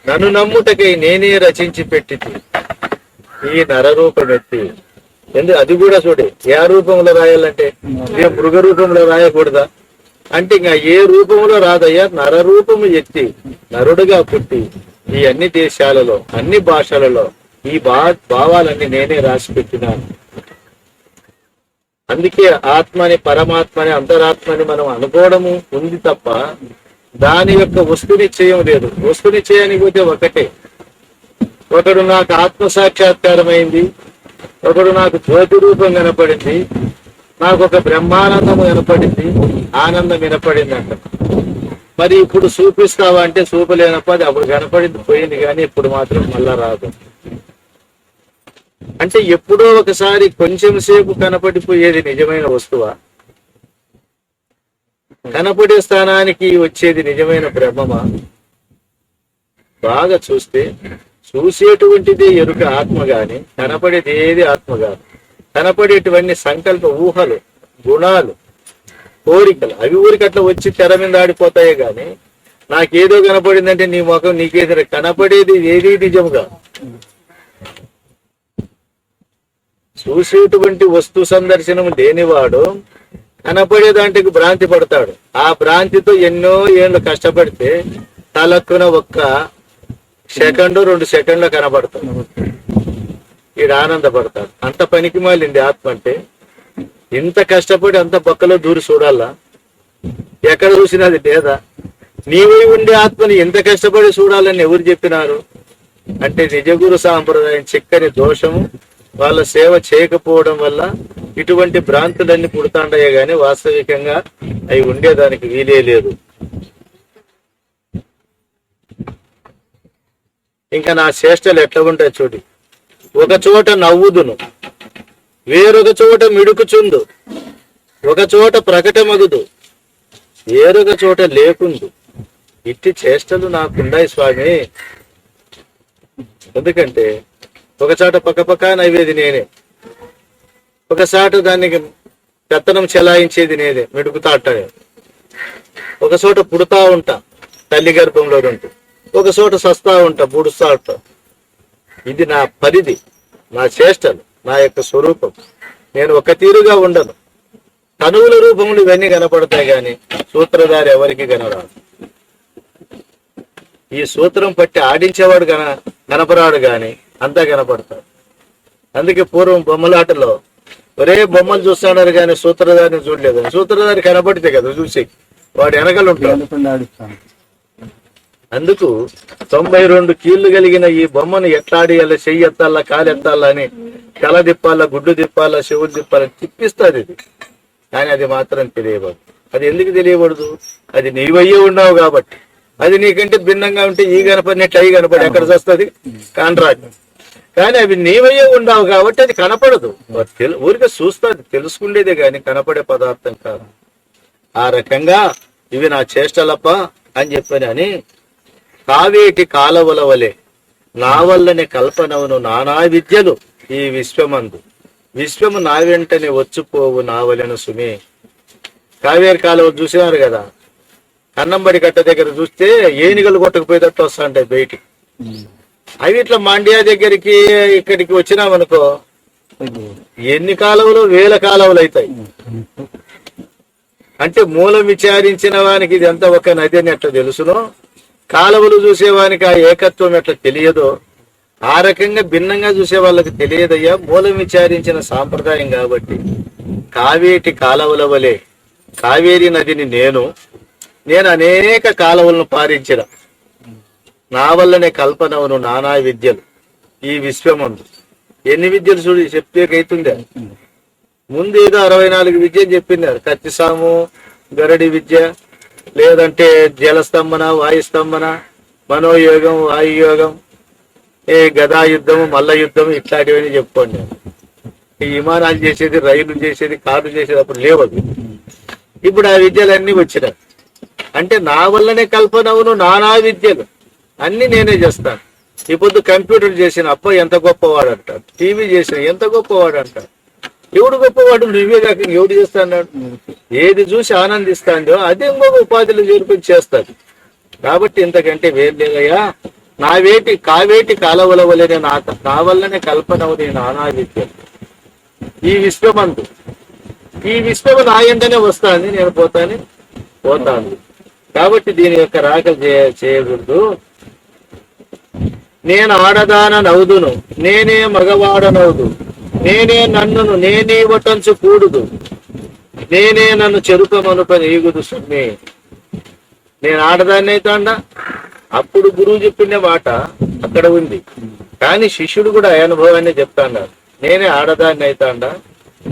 నన్ను నమ్ముటకై నేనే రచించి పెట్టింది ఈ నరరూపమెత్తి. ఎందుకు అది కూడా చూడే ఏ రూపంలో రాయాలంటే మృగ రూపంలో రాయకూడదా? అంటే ఇంకా ఏ రూపంలో రాదయ్యా, నరరూపము ఎత్తి నరుడుగా పుట్టి ఈ అన్ని దేశాలలో అన్ని భాషలలో ఈ భావాలన్నీ నేనే రాసి పెట్టినాను. అందుకే ఆత్మని, పరమాత్మని, అంతరాత్మని మనం అనుకోవడము ఉంది తప్ప దాని యొక్క వస్తునిశ్చయం లేదు. వస్తునిశ్చయానికి పోతే ఒకటే, ఒకడు నాకు ఆత్మ సాక్షాత్కారమైంది, ఒకడు నాకు జ్యోతి రూపం కనపడింది, నాకు ఒక బ్రహ్మానందం కనపడింది, ఆనందం వినపడింది అంట. మరి ఇప్పుడు చూపిస్తావా అంటే చూపలేనప్ప, అది అప్పుడు కనపడింది పోయింది, కానీ ఇప్పుడు మాత్రం మళ్ళా రాదు. అంటే ఎప్పుడో ఒకసారి కొంచెం సేపు కనపడిపోయేది నిజమైన వస్తువా? కనపడే స్థానానికి వచ్చేది నిజమైన బ్రహ్మమా? బాగా చూస్తే చూసేటువంటిది ఎరుక ఆత్మ గాని, కనపడేది ఏది ఆత్మ కాదు. కనపడేటువంటి సంకల్ప ఊహలు, గుణాలు, కోరికలు, అవి ఊరికి అట్లా వచ్చి తెర మీద ఆడిపోతాయే గాని నాకేదో కనపడిందంటే నీ ముఖం నీకేదో కనపడేది ఏది నిజంగా. చూసేటువంటి వస్తు సందర్శనం లేనివాడు కనపడే దాంట్లోకి భ్రాంతి పడతాడు. ఆ భ్రాంతితో ఎన్నో ఏళ్ళు కష్టపడితే తలక్కున ఒక్క సెకండ్ 2 సెకండ్లో కనపడతాడు. ఈడు ఆనందపడతాడు. అంత పనికి మాలింది ఆత్మ అంటే. ఇంత కష్టపడి అంత పక్కలో దూరి చూడాలా? ఎక్కడ చూసినది లేదా? నీవై ఉండే ఆత్మని ఎంత కష్టపడి చూడాలని ఎవరు చెప్పినారు? అంటే నిజగురు సాంప్రదాయం చిక్కని దోషము, వాళ్ళ సేవ చేయకపోవడం వల్ల ఇటువంటి భ్రాంతులన్నీ పుడతాండయే గాని వాస్తవికంగా అవి ఉండేదానికి వీలే లేదు. ఇంకా నా చేష్టలు ఎట్లా ఉంటాయి చూడు. ఒక చోట నవ్వుదును, వేరొక చోట మిడుకుచుందు, ఒక చోట ప్రకటమగుదు, వేరొక చోట లేకుందు. ఇట్టి చేష్టలు నాకుండాయి స్వామి. ఎందుకంటే ఒక చోట పక్కపక్క నవ్వేది నేనే, ఒకసారి దానికి పెత్తనం చెలాయించేది నేనే, మిడుకుతాట. ఒక చోట పుడతా ఉంటా తల్లి గర్భంలో ఉంటూ, ఒక చోట సస్తా ఉంటా, పుడుస్తా ఉంటా. ఇది నా పరిధి, నా చేష్టలు, నా యొక్క స్వరూపం. నేను ఒక తీరుగా ఉండను. తనువుల రూపములు ఇవన్నీ కనపడతాయి కానీ సూత్రధారి ఎవరికి కనరాడు. ఈ సూత్రం పట్టి ఆడించేవాడు కనపరాడు గాని అంతా కనపడతాడు. అందుకే పూర్వం బొమ్మలాటలో ఒరే బొమ్మలు చూస్తాడారు కానీ సూత్రధారిని చూడలేదు. సూత్రధారి కనపడితే కదా చూసి వాడు వెనకలు ఉంటాడు. అందుకు 92 కీళ్లు కలిగిన ఈ బొమ్మను ఎట్లా ఆడియాలా, చెయ్యి ఎత్తాలా, కాలు ఎత్తాలా అని తల తిప్పాలా, గుడ్డు తిప్పాలా, చెవులు తిప్పాలని తిప్పిస్తుంది ఇది. కానీ అది మాత్రం తెలియబడదు. అది ఎందుకు తెలియబడదు? అది నీవయ్యే ఉన్నావు కాబట్టి. అది నీకంటే భిన్నంగా ఉంటే ఈ కనపడినట్లు అవి కనపడి ఎక్కడ వస్తుంది? కాంట్రాక్ట్. కానీ అవి నీవయ్యే ఉన్నావు కాబట్టి అది కనపడదు. ఊరికే చూస్తుంది, తెలుసుకుండేదే కానీ కనపడే పదార్థం కాదు. ఆ రకంగా ఇవి నా చేష్టలప్ప అని చెప్పని కావేటి కాలవల వలె నా వల్లనే కల్పనవును నానా విద్యలు ఈ విశ్వమందు, విశ్వము నా వెంటనే వచ్చిపోవు నా వలెను సుమి. కావేరి కాలువ చూసినారు కదా, కన్నంబడి కట్ట దగ్గర చూస్తే ఏనుగలు కొట్టకపోయేటట్టు వస్తా ఉంటాయి బయటికి. అవి ఇట్లా మాండ్యా దగ్గరికి ఇక్కడికి వచ్చినామనుకో ఎన్ని కాలువలు, 1000 కాలువలు అవుతాయి. అంటే మూలం విచారించిన వానికి ఇది ఎంత ఒక నది అని ఎట్లా తెలుసునో, కాలువలు చూసేవానికి ఆ ఏకత్వం ఎట్లా తెలియదో, ఆ రకంగా భిన్నంగా చూసే వాళ్ళకి తెలియదయ్యా. మూలం విచారించిన సాంప్రదాయం కాబట్టి కావేటి కాలువల వలె కావేరి నదిని నేను అనేక కాలువలను పారించిన నా వల్లనే కల్పనవును నానా విద్యలు ఈ విశ్వమందు. ఎన్ని విద్యలు చూడు చెప్పేకైతుందే. ముందు ఏదో 64 విద్యలు చెప్పినారు. కత్తిసాము, గరడి విద్య, లేదంటే జలస్తంభన, వాయుస్తంభన, మనోయోగం, వాయుయోగం, గదా యుద్ధము, మల్ల యుద్ధం, ఇట్లాంటివన్నీ చెప్పుకోండి. ఈ విమానాలు చేసేది, రైలు చేసేది, కార్లు చేసేది అప్పుడు లేవదు. ఇప్పుడు ఆ విద్యలన్నీ వచ్చినాయి. అంటే నా వల్లనే కల్పనవును నానా విద్యలు అన్ని నేనే చేస్తాను. ఇప్పుడు కంప్యూటర్ చేసిన అప్ప ఎంత గొప్పవాడు అంటారు, టీవీ చేసిన ఎంత గొప్పవాడు అంటారు. ఎవడు గొప్పవాడు? నువ్వే కాక ఎవడు చేస్తాడు? ఏది చూసి ఆనందిస్తాందో అదే ఇంకొక ఉపాధిలో చేరుకొని చేస్తాడు. కాబట్టి ఇంతకంటే వేరు లేదయ్యా. కావేటి కాలవల వలెనే నా వల్లనే కల్పనవుని నానా విద్య ఈ విశ్వమందు. ఈ విశ్వము నా ఎంటనే వస్తాను, నేను పోతాను. పోతాంది. కాబట్టి దీని యొక్క రాకలు చేయకూడదు. నేను ఆడదానవుదును, నేనే మగవాడనవుదు, నేనే నన్నును నేనే వటంచు కూడుదు, నేనే నన్ను చెరుపమనుపని ఈగుదు సుమ్మి. నేను ఆడదాన్ని అయితాండా. అప్పుడు గురువు చెప్పిన మాట అక్కడ ఉంది, కానీ శిష్యుడు కూడా అనుభవాన్ని చెప్తాడు. నేనే ఆడదాన్ని అయితాండా,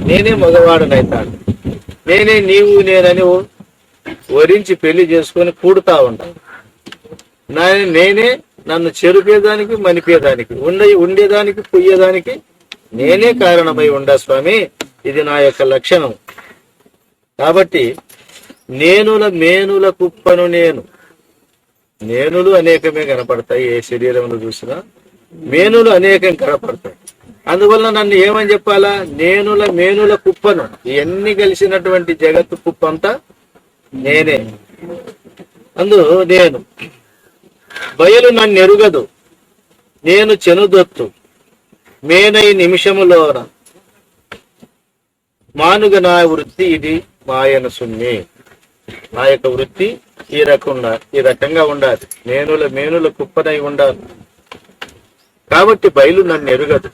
నేనే మగవాడని అయితాండా, నేనే నీవు నేనని వరించి పెళ్లి చేసుకొని కూడుతా ఉంటాను. నేనే నన్ను చెరిపేదానికి మనిపేదానికి ఉండేదానికి పొయ్యేదానికి నేనే కారణమై ఉండా స్వామి. ఇది నా యొక్క లక్షణం. కాబట్టి నేనుల మేనుల కుప్పను నేను. నేనులు అనేకమే కనపడతాయి, ఏ శరీరంలో చూసినా మేనులు అనేకం కనపడతాయి. అందువల్ల నన్ను ఏమని చెప్పాలా? నేనుల మేనుల కుప్పను. ఇవన్నీ కలిసినటువంటి జగత్తు కుప్ప అంతా నేనే. అందు నేను బయలు నన్ను ఎరుగదు, నేను చెనుదొత్తు మేనై నిమిషములోన మానుగ నా వృత్తి ఇది మాయన సున్ని. నా యొక్క వృత్తి ఈ రకంగా ఉండాలి. మేనుల కుప్పనై ఉండాలి. కాబట్టి బయలు నన్ను ఎరుగదు.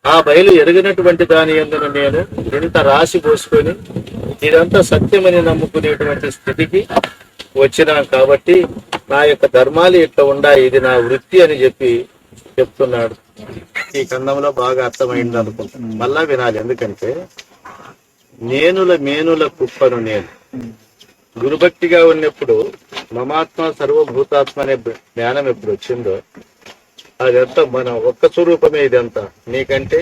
ఆ బయలు ఎరుగినటువంటి దాని యందున నేను ఇంత రాసి పోసుకొని ఇదంతా సత్యమని నమ్ముకునేటువంటి స్థితికి వచ్చినా. కాబట్టి నా యొక్క ధర్మాలు ఇట్లా ఉండాలి, ఇది నా వృత్తి అని చెప్తున్నాడు. ఈ ఖండంలో బాగా అర్థమైంది అనుకుంటాను. మళ్ళా వినాలి. ఎందుకంటే మేనుల కుప్పను నేను. గురుభక్తిగా ఉన్నప్పుడు మమాత్మ సర్వభూతాత్మ అనే జ్ఞానం ఎప్పుడు వచ్చిందో అదంతా మన ఒక్క స్వరూపమే. ఇదంతా నీకంటే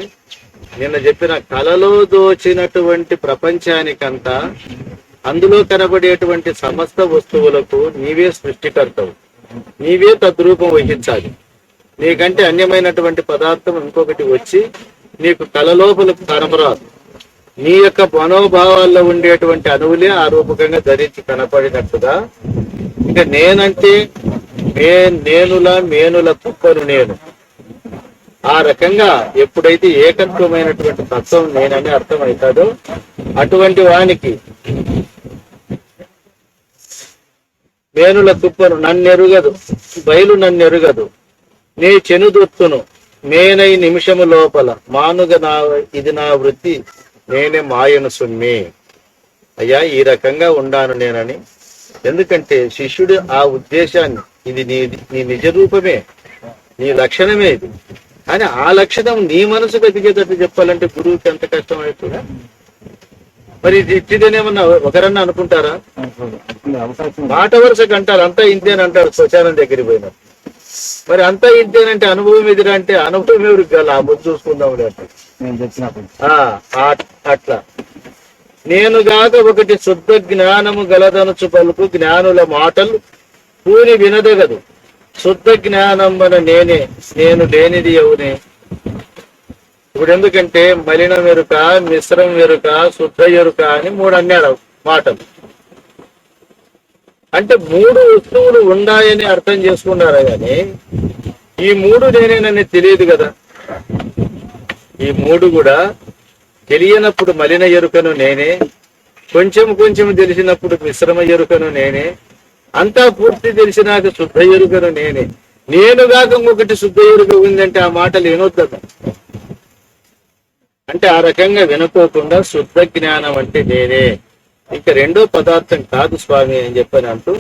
నిన్న చెప్పిన కలలో దోచినటువంటి ప్రపంచానికంతా అందులో కనబడేటువంటి సమస్త వస్తువులకు నీవే సృష్టికర్తవు, నీవే తద్రూపం వహించాలి. నీకంటే అన్యమైనటువంటి పదార్థం ఇంకొకటి వచ్చి నీకు కలలోపలకు కనబరాదు. నీ యొక్క మనోభావాల్లో ఉండేటువంటి అణువులే ఆ రూపకంగా ధరించి కనపడినట్టుగా ఇక నేనంటే మేనుల కుప్పను నేను. ఆ రకంగా ఎప్పుడైతే ఏకత్వమైనటువంటి తత్వం నేనని అర్థమవుతాడో అటువంటి వానికి మేనుల కుప్పను నన్నెరుగదు, బయలు నన్నెరుగదు, నీ చెనుదొత్తును నేనై నిమిషము లోపల మానుగ ఇది నా వృత్తి నేనే మాయను సుమ్మి. అయ్యా ఈ రకంగా ఉండాను నేనని. ఎందుకంటే శిష్యుడు ఆ ఉద్దేశాన్ని, ఇది నీ నిజ రూపమే, నీ లక్షణమే ఇది కానీ ఆ లక్షణం నీ మనసుకు ఎదిగేటట్టు చెప్పాలంటే గురువుకి ఎంత కష్టం అవుతుందా? మరి ఇది ఇట్టిదేనేమన్నా ఒకరన్నా అనుకుంటారా? మాట వరుసకు అంటారు అంతా ఇంతేనంటారు శ్మశానం దగ్గరికి పోయినా. మరి అంతా ఇంతేనంటే అనుభవం ఎదురా అంటే అనుభవం ఎవరికి కాదు, ఆ ముందు చూసుకుందాం అట్లా. నేను గాక ఒకటి శుద్ధ జ్ఞానము గలదనుచు పలుకు జ్ఞానుల మాటలు పూని వినదగదు. శుద్ధ జ్ఞానం మన నేను లేనిది ఎవనే. ఇప్పుడు ఎందుకంటే మలినం ఎరుక, మిశ్రం ఎరుక, శుద్ధ ఎరుక అని 3 అన్నాడు మాటలు. అంటే 3 వస్తువులు ఉన్నాయని అర్థం చేసుకున్నారా కానీ ఈ 3 నేనేనని తెలియదు కదా. ఈ 3 కూడా తెలియనప్పుడు మలిన ఎరుకను నేనే, కొంచెం తెలిసినప్పుడు మిశ్రమ ఎరుకను నేనే, అంతా పూర్తి తెలిసినాక శుద్ధ ఎరుకను నేనే. నేనుగాక ఇంకొకటి శుద్ధ ఎరుక ఉందంటే ఆ మాటలు వినొద్దా? అంటే ఆ రకంగా వినుకోకుండా శుద్ధ జ్ఞానం అంటే నేనే, ఇంకా రెండో పదార్థం కాదు స్వామి అని చెప్పని అంటూ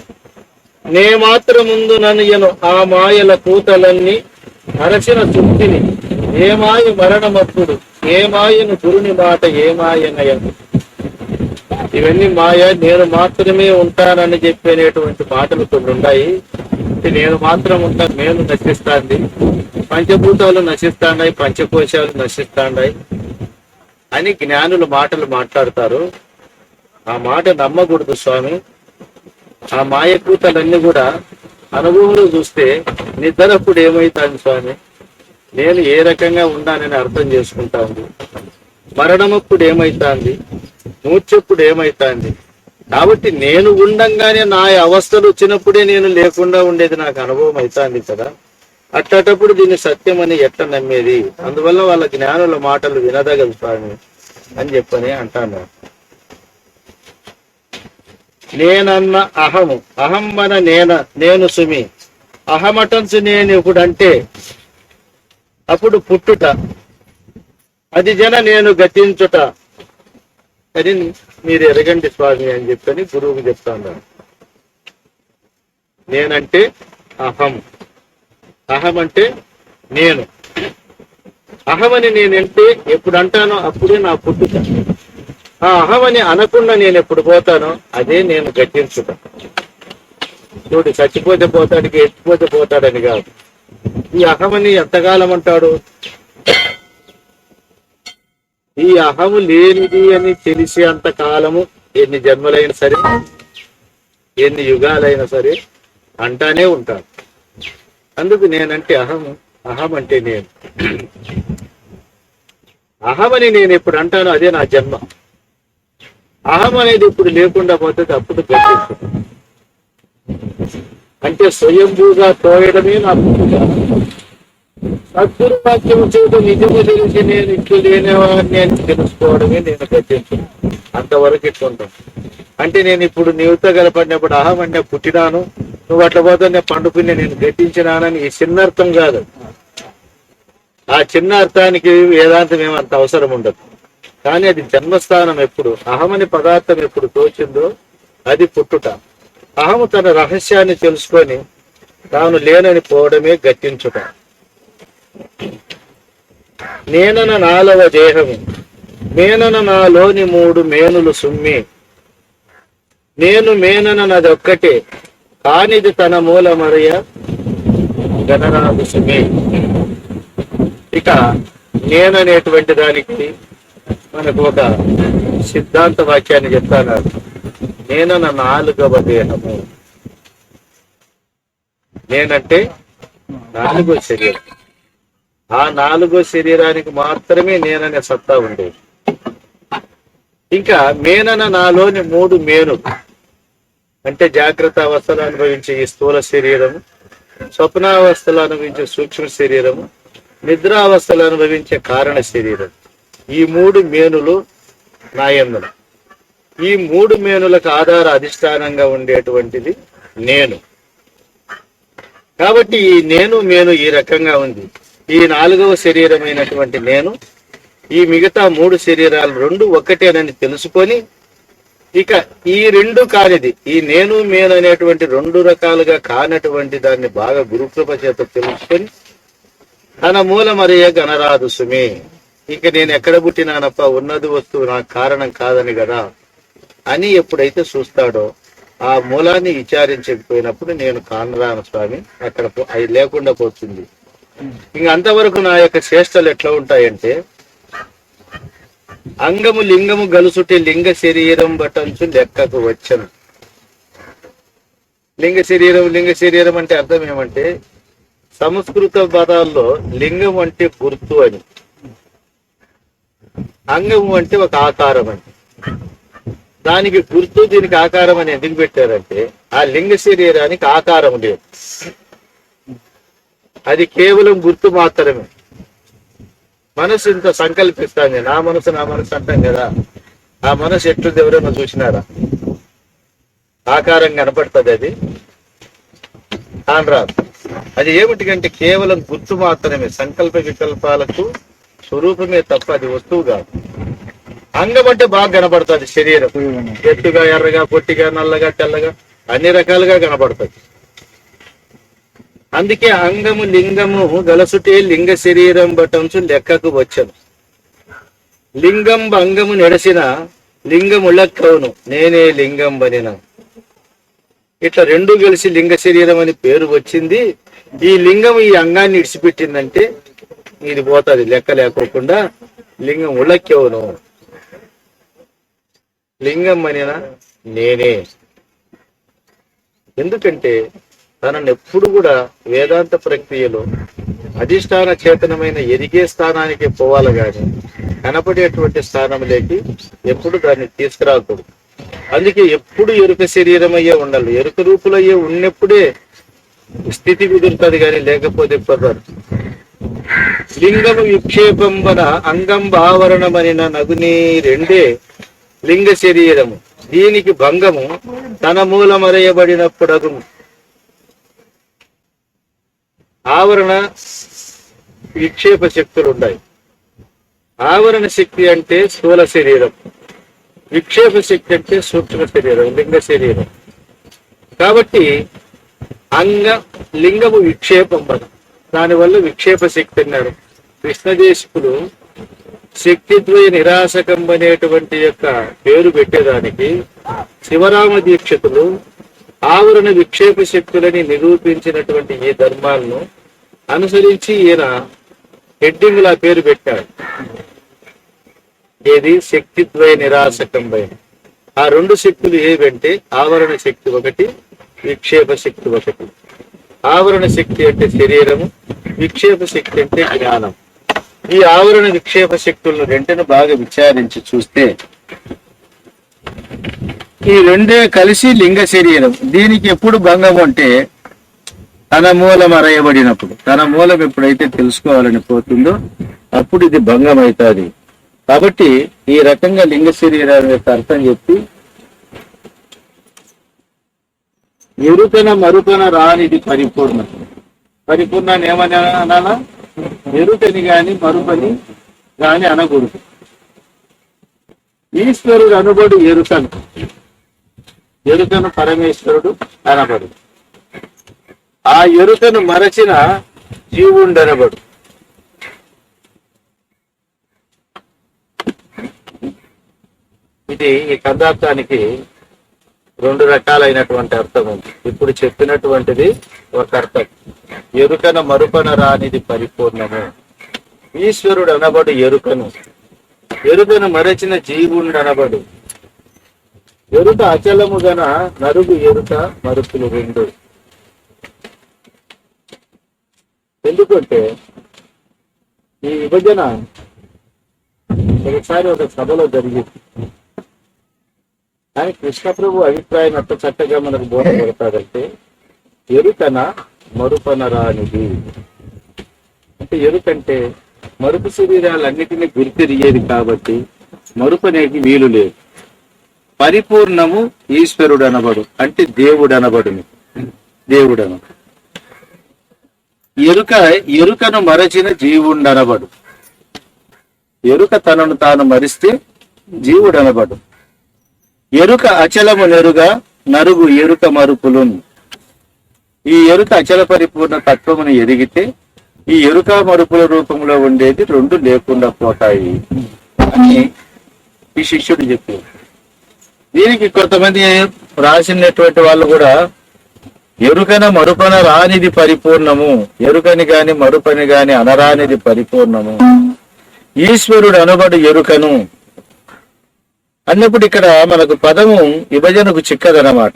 నే మాత్రం ముందు నన్ను ఆ మాయల కూతలన్నీ అరచిన శుద్ధిని ఏ మాయ మరణమప్పుడు ఏ మాయను గురుని మాట ఏ మాయనయను. ఇవన్నీ మాయ, నేను మాత్రమే ఉంటానని చెప్పేటువంటి మాటలు కొన్ని ఉన్నాయి. నేను మాత్రం ఉంటాను, నేను నశిస్తాంది, పంచభూతాలు నశిస్తాండాయి, పంచకోశాలు నశిస్తాండాయి అని జ్ఞానులు మాటలు మాట్లాడతారు. ఆ మాట నమ్మకూడదు స్వామి. ఆ మాయ కూతలన్నీ కూడా అనుభవంలో చూస్తే నిద్రప్పుడు ఏమైతాంది స్వామి, నేను ఏ రకంగా ఉన్నానని అర్థం చేసుకుంటా ఉంది. మరణమప్పుడు ఏమైతాంది, మూర్ఛప్పుడు ఏమైతాంది. కాబట్టి నేను ఉండంగానే నా అవస్థలు వచ్చినప్పుడే నేను లేకుండా ఉండేది నాకు అనుభవం అవుతాంది కదా. అట్టటప్పుడు దీన్ని సత్యం అని ఎట్లా నమ్మేది? అందువల్ల వాళ్ళ జ్ఞానుల మాటలు వినదగదు స్వామి అని చెప్పని అంటాను. నేనన్న అహము, అహం మన నేను సుమి, అహమటంచు నేను ఇప్పుడంటే అప్పుడు పుట్టుట, అది జన నేను గతించుట అని మీరు ఎరగండి స్వామి అని చెప్పని గురువుకు చెప్తా ఉన్నారు. నేనంటే అహం, అహం అంటే నేను, అహమని నేనంటే ఎప్పుడు అంటానో అప్పుడే నా పుట్టుక. ఆ అహమని అనకుండా నేను ఎప్పుడు పోతానో అదే నేను గట్టించుట. చూడు, చచ్చిపోతే పోతాడికి, ఎత్తిపోతే పోతాడని కాదు. ఈ అహమని ఎంతకాలం అంటాడు? ఈ అహము లేనిది అని తెలిసే అంత కాలము, ఎన్ని జన్మలైనా సరే, ఎన్ని యుగాలైనా సరే అంటానే ఉంటాడు. అందుకు నేనంటే అహము, అహం అంటే నేను. అహమని నేను ఎప్పుడు అంటానో అదే నా జన్మ. అహం అనేది ఇప్పుడు లేకుండా పోతుంది, అప్పుడు గట్టించుట. అంటే స్వయంభూగా తోయడమే నా పుట్టుక. సద్గురు వాక్యం చేయడం నిజము తెలిసి నేను ఇట్లు లేనివాడిని అని తెలుసుకోవడమే నేను గట్టించుట. అంతవరకు ఇట్లుంటాం. అంటే నేను ఇప్పుడు నీవుతో కలపడినప్పుడు అహం అంటే పుట్టినాను, నువ్వు అట్లా పోతే నేను పండుకుని నేను గట్టించినానని ఈ చిన్న అర్థం కాదు. ఆ చిన్న అర్థానికి వేదాంతం ఏమంత అవసరం ఉండదు. కానీ అది జన్మస్థానం ఎప్పుడు, అహమని పదార్థం ఎప్పుడు తోచిందో అది పుట్టుట. అహము తన రహస్యాన్ని తెలుసుకొని తాను లేనని పోవడమే గట్టించుట. నేనన నాలవ దేహము, మేనన నాలోని మూడు మేనులు సుమ్మి, నేను మేనన నదొక్కటే కానిది తన మూల మరియ గణరాజు సుమి. ఇక నేననేటువంటి దానికి మనకు ఒక సిద్ధాంత వాక్యాన్ని చెప్తాను. నేనన్న నాలుగవ దేహము. నేనంటే నాలుగో శరీరం. ఆ నాలుగో శరీరానికి మాత్రమే నేననే సత్తా ఉండేది. ఇంకా మేనన నాలోని మూడు మేనులు అంటే జాగ్రత్త అవస్థలు అనుభవించే ఈ స్థూల శరీరము, స్వప్నావస్థలు అనుభవించే సూక్ష్మ శరీరము, నిద్రావస్థలు అనుభవించే కారణ శరీరం. ఈ మూడు మేనులు నాయందులు. ఈ మూడు మేనులకు ఆధార అధిష్టానంగా ఉండేటువంటిది నేను. కాబట్టి ఈ నేను ఈ రకంగా ఉంది. ఈ నాలుగవ శరీరమైనటువంటి నేను, ఈ మిగతా మూడు శరీరాలు రెండు ఒక్కటేనని తెలుసుకొని, ఇక ఈ రెండు కానిది, ఈ నేను అనేటువంటి రెండు రకాలుగా కానటువంటి దాన్ని బాగా గురుకృప చేత తెలుసుకొని తన మూల మరియ గణరాదు సుమి. ఇక నేను ఎక్కడ పుట్టినానప్ప, ఉన్నది వస్తువు నాకు కారణం కాదని కదా అని ఎప్పుడైతే చూస్తాడో, ఆ మూలాన్ని విచారించకపోయినప్పుడు నేను కానరాను స్వామి, అక్కడ అది లేకుండా పోతుంది. ఇంక అంతవరకు నా యొక్క చేష్టలు ఎట్లా ఉంటాయంటే, అంగము లింగము గలుసుటి లింగ శరీరం బటంచు లెక్కకు వచ్చను. లింగ శరీరం అంటే అర్థం ఏమంటే, సంస్కృత పదాల్లో లింగం అంటే గుర్తు అని, అంగము అంటే ఒక ఆకారం అని. దానికి గుర్తు, దీనికి ఆకారం అని ఎందుకు పెట్టారంటే, ఆ లింగ శరీరానికి ఆకారం లేదు, అది కేవలం గుర్తు మాత్రమే. మనసు ఇంత సంకల్పిస్తాంది, నా మనసు అంటాం కదా, ఆ మనసు ఎట్లుంది ఎవరైనా చూసినారా? ఆకారం కనపడుతుంది, అది కానరాదు. అది ఏమిటికంటే కేవలం గుర్తు మాత్రమే, సంకల్ప వికల్పాలకు స్వరూపమే తప్ప అది వస్తువు కాదు. అంగం అంటే బాగా కనపడుతుంది, శరీరం ఎత్తుగా, ఎర్రగా, పొట్టిగా, నల్లగా, తెల్లగా అన్ని రకాలుగా కనపడుతుంది. అందుకే అంగము లింగము గలసుటే లింగ శరీరం బటంచు లెక్కకు వచ్చను. లింగం అంగము నెడసిన లింగములక్కవును నేనే లింగం బనిన. ఇట్లా రెండు కలిసి లింగ శరీరం అని పేరు వచ్చింది. ఈ లింగం ఈ అంగాన్ని ఇడిచిపెట్టిందంటే ఇది పోతుంది, లెక్క లేకోకుండా లింగం ఉలక్యవును. లింగం అనినా నేనే. ఎందుకంటే తనను ఎప్పుడు కూడా వేదాంత ప్రక్రియలో అధిష్టాన చేతనమైన ఎరిగే స్థానానికి పోవాలి, కానీ కనపడేటువంటి స్థానంలోకి ఎప్పుడు దాన్ని తీసుకురాకూడదు. అందుకే ఎప్పుడు ఎరుక శరీరం అయ్యే ఉండాలి. ఎరుక రూపులయ్యే ఉన్నప్పుడే స్థితి కుదురుతుంది, కానీ లేకపోతే కుదరదు. లింగము విక్షేపంబన అంగం ఆవరణమనిన నగుని రెండే లింగ శరీరము దీనికి భంగము తన మూలమరేయబడినప్పుడు ఆవరణ విక్షేప శక్తులు ఉన్నాయి. ఆవరణ శక్తి అంటే స్థూల శరీరం, విక్షేప శక్తి అంటే సూక్ష్మ శరీరం, లింగ శరీరం. కాబట్టి లింగము విక్షేపం మనం, దానివల్ల విక్షేప శక్తి అన్నారు. కృష్ణదేశకులు శక్తిద్వయ నిరాశకం అనేటువంటి యొక్క పేరు పెట్టేదానికి శివరామ దీక్షితులు ఆవరణ విక్షేప శక్తులని నిరూపించినటువంటి ఈ ధర్మాలను అనుసరించి ఈయన హెడ్డింగ్ లా పేరు పెట్టాడు. ఏది? శక్తిద్వయ నిరాశకం పైన. ఆ రెండు శక్తులు ఏవంటే ఆవరణ శక్తి ఒకటి, విక్షేప శక్తి ఒకటి. ఆవరణ శక్తి అంటే శరీరము, విక్షేప శక్తి అంటే జ్ఞానం. ఈ ఆవరణ విక్షేప శక్తులను రెండును బాగా విచారించి చూస్తే ఈ రెండే కలిసి లింగ శరీరం. దీనికి ఎప్పుడు భంగం అంటే తన మూలం అరయబడినప్పుడు, తన మూలం ఎప్పుడైతే తెలుసుకోవాలని పోతుందో అప్పుడు ఇది భంగం అవుతుంది. కాబట్టి ఈ రకంగా లింగ శరీరాన్ని యొక్క అర్థం చెప్పి ఎరుకన మరుకన రానిది పరిపూర్ణ. పరిపూర్ణాన్ని ఏమని అనాలా? ఎరుకని గాని మరుపని గాని అనకూడదు. ఈశ్వరుడు అనబడు ఎరుకను, ఎరుకను పరమేశ్వరుడు అనబడు. ఆ ఎరుకను మరచిన జీవుండనబడు. ఇది ఈ కందార్థానికి రెండు రకాలైనటువంటి అర్థం ఉంది. ఇప్పుడు చెప్పినటువంటిది ఒక అర్థం. ఎరుకన మరుపన రానిది పరిపూర్ణము. ఈశ్వరుడు అనబడు ఎరుకను, ఎరుకను మరచిన జీవుండనబడు. ఎరుక అచలము గన నరుగు ఎరుక మరుపులు రెండు. ఎందుకంటే ఈ విభజన ఒకసారి ఒక సభలో జరిగింది. కానీ కృష్ణప్రభు అభిప్రాయం అట్ట చక్కగా మనకు బోధపడతాడంటే ఎరుకన మరుపన రానిది అంటే, ఎరుకంటే మరుపు శరీరాలన్నిటినీ గుర్తిరియేది కాబట్టి మరుపనేది వీలు లేదు. పరిపూర్ణము ఈశ్వరుడు అనబడు అంటే దేవుడు అనబడును, దేవుడను. ఎరుకను మరచిన జీవుండనబడు. ఎరుక తనను తాను మరిస్తే జీవుడనబడు. ఎరుక అచలము నెరుగా నరుగు ఎరుక మరుపులు. ఈ ఎరుక అచల పరిపూర్ణ తత్వమును ఎదిగితే ఈ ఎరుక మరుపుల రూపంలో ఉండేది రెండు లేకుండా పోతాయి అని ఈ శిష్యుడు చెప్పారు. దీనికి కొంతమంది రాసినటువంటి వాళ్ళు కూడా ఎరుకన మరుపన రానిది పరిపూర్ణము, ఎరుకని గాని మరుపని గాని అనరానిది పరిపూర్ణము, ఈశ్వరుడు అనబడు ఎరుకను అన్నప్పుడు ఇక్కడ మనకు పదము విభజనకు చిక్కదనమాట.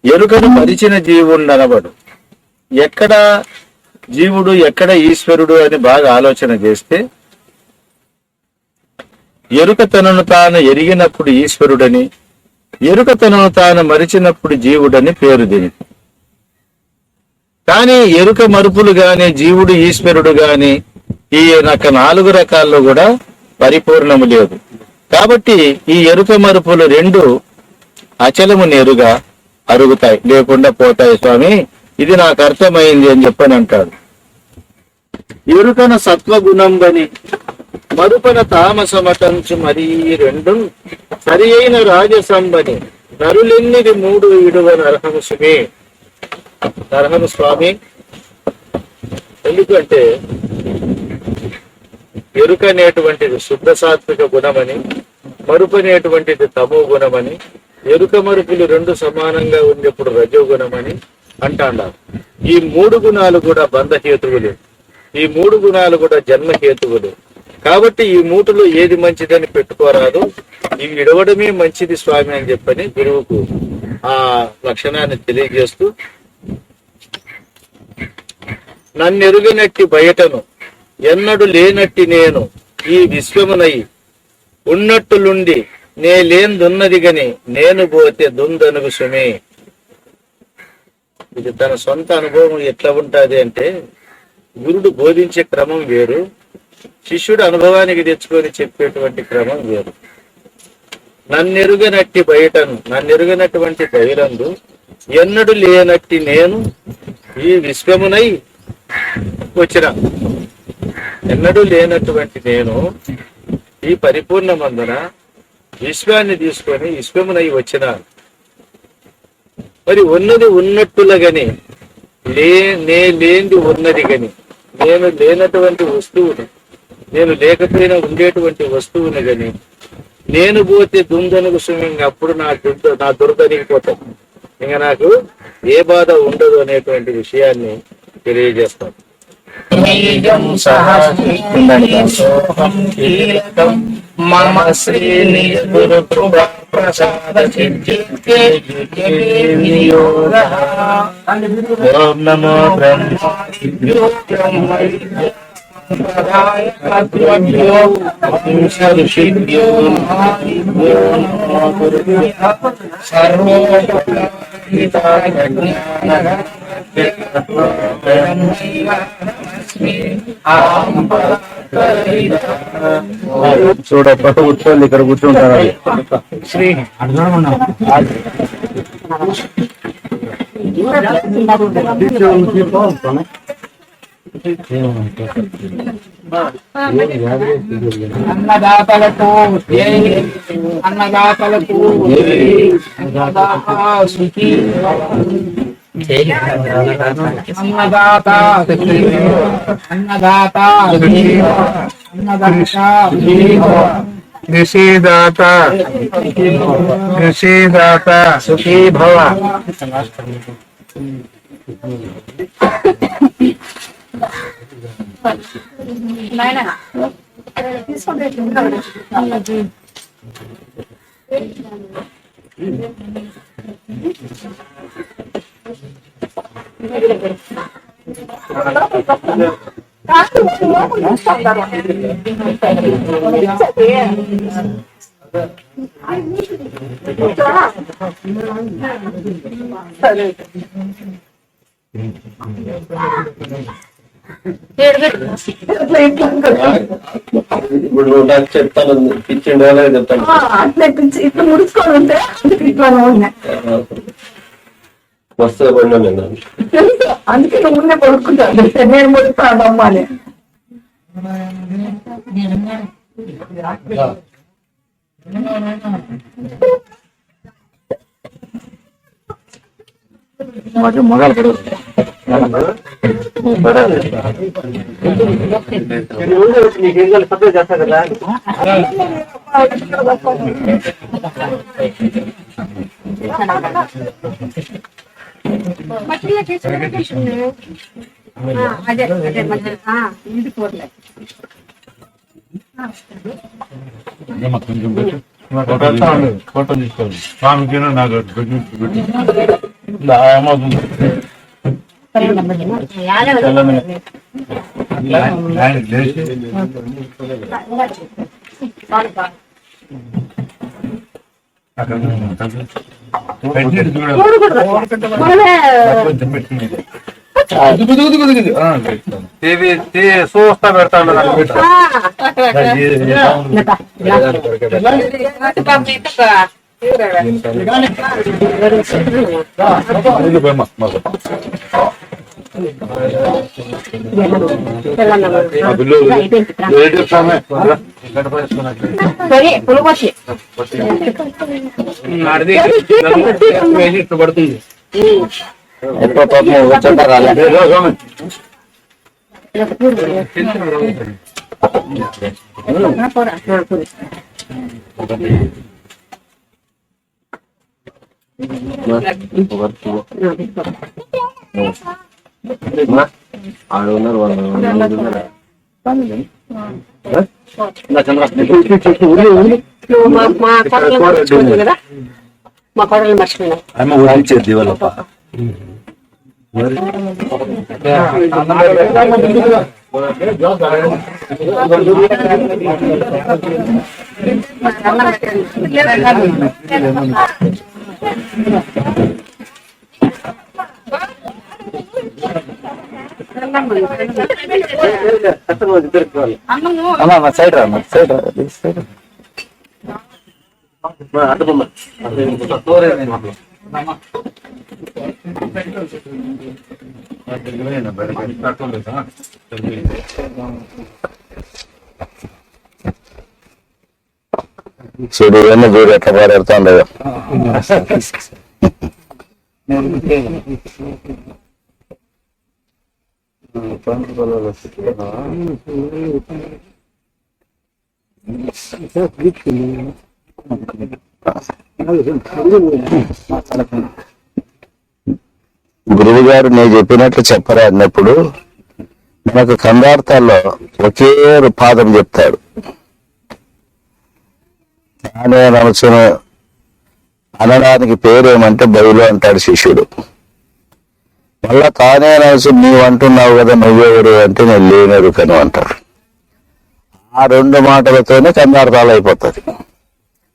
ఎరుకను పరిచిన జీవుడు అనబడు. ఎక్కడ జీవుడు ఎక్కడ ఈశ్వరుడు అని బాగా ఆలోచన చేస్తే ఎరుక తనను తాను ఎరిగినప్పుడు ఈశ్వరుడని, ఎరుక తనను తాను మరిచినప్పుడు జీవుడని పేరు దీనికి. కానీ ఎరుక మరుపులు గాని జీవుడు ఈశ్వరుడు గాని ఈ నాలుగు రకాల్లో కూడా పరిపూర్ణము లేదు. కాబట్టి ఈ ఎరుక మరుపులు రెండు అచలము నేరుగా అరుగుతాయి, లేకుండా పోతాయి స్వామి, ఇది నాకు అర్థమైంది అని చెప్పని అంటాడు. ఎరుకన సత్వగుణంబని మరుపన తామసమటంచు మరీ రెండు సరి అయిన రాజసంబని నరులెన్నిది మూడు ఇడువన అర్హము సుమే. అర్హము స్వామి. ఎందుకంటే ఎరుక అనేటువంటిది శుద్ధ సాత్విక గుణమని, మరుపు అనేటువంటిది తమో గుణమని, ఎరుక మరుపులు రెండు సమానంగా ఉన్నప్పుడు రజోగుణమని అంటాడారు. ఈ మూడు గుణాలు కూడా బంధహేతువులు, ఈ మూడు గుణాలు కూడా జన్మహేతువులు. కాబట్టి ఈ మూటులో ఏది మంచిదని పెట్టుకోరాదు, ఇవి విడవడమే మంచిది స్వామి అని చెప్పని గురువుకు ఆ లక్షణాన్ని తెలియజేస్తూ, నన్నెరుగనట్టి బయటను ఎన్నడు లేనట్టి నేను ఈ విశ్వమునై ఉన్నట్టులుండి నే లేందున్నది గని నేను పోతే దుందనుగు సుమే. ఇది తన సొంత అనుభవం ఎట్లా ఉంటుంది అంటే, గురుడు బోధించే క్రమం వేరు, శిష్యుడు అనుభవానికి తెచ్చుకొని చెప్పేటువంటి క్రమం వేరు. నన్నెరుగనట్టి బయటను, నన్నెరుగనటువంటి బయలందు ఎన్నడు లేనట్టి నేను ఈ విశ్వమునై వచ్చిన. ఎన్నడూ లేనటువంటి నేను ఈ పరిపూర్ణమందున విశ్వాన్ని తీసుకొని విశ్వమునై వచ్చిన. మరి ఉన్నది ఉన్నట్టులగని, లేనిది ఉన్నది గని, నేను లేనటువంటి వస్తువుని, నేను లేకపోయినా ఉండేటువంటి వస్తువుని గని నేను పోతే దుందనుకు స్విమ్మింగ్, అప్పుడు నా దురదనిగిపోతాను, ఇంకా నాకు ఏ బాధ ఉండదు అనేటువంటి విషయాన్ని తెలియజేస్తాను. మమ శ్రీ గురు ప్రసాద ఓం నమో బ్రహ్మేభ్యో ఋషిభ్యో చూడప్ప కూర్చోండి, ఇక్కడ కూర్చుంటారు. శ్రీ అన్నదాతలకు అన్నదాతలకు సుఖీ అన్నదాత అన్నదాత ఋషిదాత ఋషిదాత సుఖీ భవ. ఇప్పుడు నాకు చెప్తాను, పిచ్చిండి వాళ్ళే చెప్తాను. అట్లా ఇట్లా ముడుచుకొని ఉంటే అందుకే ఇట్లా ఉన్నాయి. మస్తుగా పడినా నేను. అందుకే నువ్వు ముందే పడుకుంటాను, నేను ముడుస్తాను అమ్మ అని. మొగలు పడు నీకేం సపోర్ట్ చేస్తా కదా. అదే ఇది పోట్లే ఫోటో తీసుకోండి. స్వామికి నాకు చూస్తా పెడతాను. పడుతుంది ఎక్కువ పాపం వచ్చాక రాలేదు. ఆడున్నారు వాళ్ళు. మా కోడలు మర్చిపోయినా ఆమె ఊరించేది వాళ్ళప్ప. అన్న సైడ్ రా, సైడ్ రా, సైడ్. చూడు ఇవన్నీ చూడు ఎట్లా పాడేడుతా ఉండదు. గురువు గారు నేను చెప్పినట్లు చెప్పరా అన్నప్పుడు మనకు కందార్థాల్లో ఒకే పాదం చెప్తాడు. తానే నమచును అనడానికి పేరేమంటే బయలు అంటాడు శిష్యుడు. మళ్ళా తానే నమచు నీవు అంటున్నావు కదా, నువ్వెవరు అంటే నేను లేనెరుకను అంటాడు. ఆ రెండు మాటలతోనే కందార్థాలు అయిపోతుంది.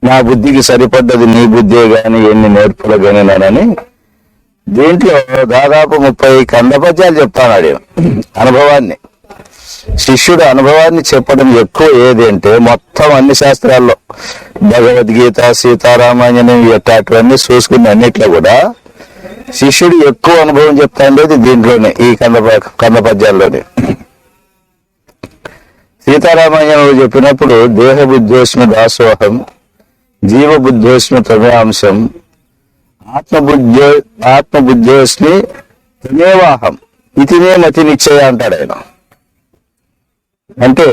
నా బుద్ధికి సరిపడ్డది నీ బుద్ధే గాని ఎన్ని నేర్పులు గనినని దీంట్లో దాదాపు 30 కందపద్యాలు చెప్తాడు. అనుభవాన్ని, శిష్యుడు అనుభవాన్ని చెప్పడం ఎక్కువ. ఏది అంటే మొత్తం అన్ని శాస్త్రాల్లో భగవద్గీత, సీతారామాంజనం ఇట్లాంటివన్నీ చూసుకున్న అన్నిట్లో కూడా శిష్యుడు ఎక్కువ అనుభవం చెప్తా ఉండేది దీంట్లోనే, ఈ కందపద్యాల్లోనే. సీతారామాంజనంలో చెప్పినప్పుడు దేహ బుద్ధోస్మి దాసోహం, జీవ బుద్ధోస్మి తమేంశం, ఆత్మబుద్ధోస్మి తమేవాహం, ఇతినే మతి నిశ్చయ అంటాడు ఆయన. అంటే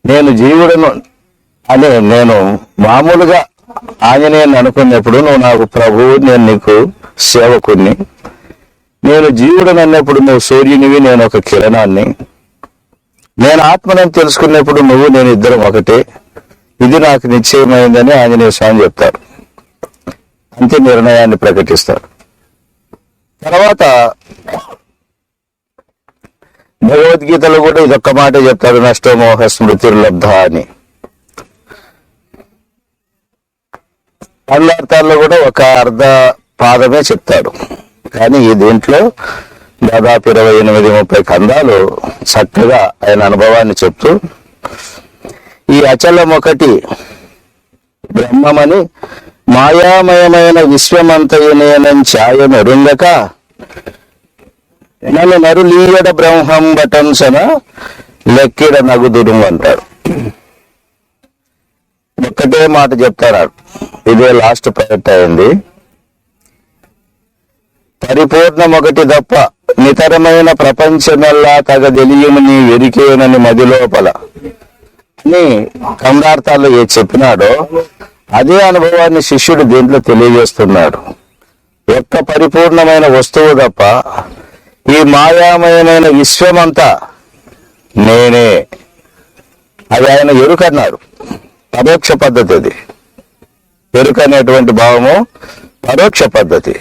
నేను జీవుడను అనే నేను మామూలుగా ఆంజనేయుని అనుకున్నప్పుడు నువ్వు నాకు ప్రభువు, నేను నీకు సేవకుణ్ణి. నేను జీవుడని అన్నప్పుడు నువ్వు సూర్యునివి, నేను ఒక కిరణాన్ని. నేను ఆత్మని తెలుసుకున్నప్పుడు నువ్వు నేను ఇద్దరం ఒకటే. ఇది నాకు నిశ్చయమైందని ఆంజనేయ స్వామి చెప్తారు. అంతే నిర్ణయాన్ని ప్రకటిస్తారు. తర్వాత భగవద్గీతలో కూడా ఇదొక్క మాట చెప్తాడు, నష్టమోహ స్మృతిర్లబ్ధ అని. అర్థాల్లో కూడా ఒక అర్ధ పాదమే చెప్తాడు. కానీ ఈ దీంట్లో దాదాపు 28-30 కందాలు చక్కగా ఆయన అనుభవాన్ని చెప్తూ, ఈ అచలం ఒకటి బ్రహ్మమని మాయామయమైన విశ్వమంతయునేనం ఛాయమెరుంగక నన్ను నరులీయడ బ్రహ్మం బటంసన లెక్కిడ నగుదురు అంటారు. ఒక్కటే మాట చెప్తారు, ఇదే లాస్ట్ పాయింట్ అయింది. పరిపూర్ణం ఒకటి తప్ప నితరమైన ప్రపంచమెల్లా తగదెలియము నీ ఎరికేనని మది లోపల అని కందార్థాల్లో ఏ చెప్పినాడో అదే అనుభవాన్ని శిష్యుడు దీంట్లో తెలియజేస్తున్నాడు. ఒక్క పరిపూర్ణమైన వస్తువు తప్ప ఈ మాయామయమైన విశ్వమంతా నేనే, అది ఆయన ఎరుకన్నాడు. పరోక్ష పద్ధతి అది. ఎరుక అనేటువంటి భావము పరోక్ష పద్ధతి.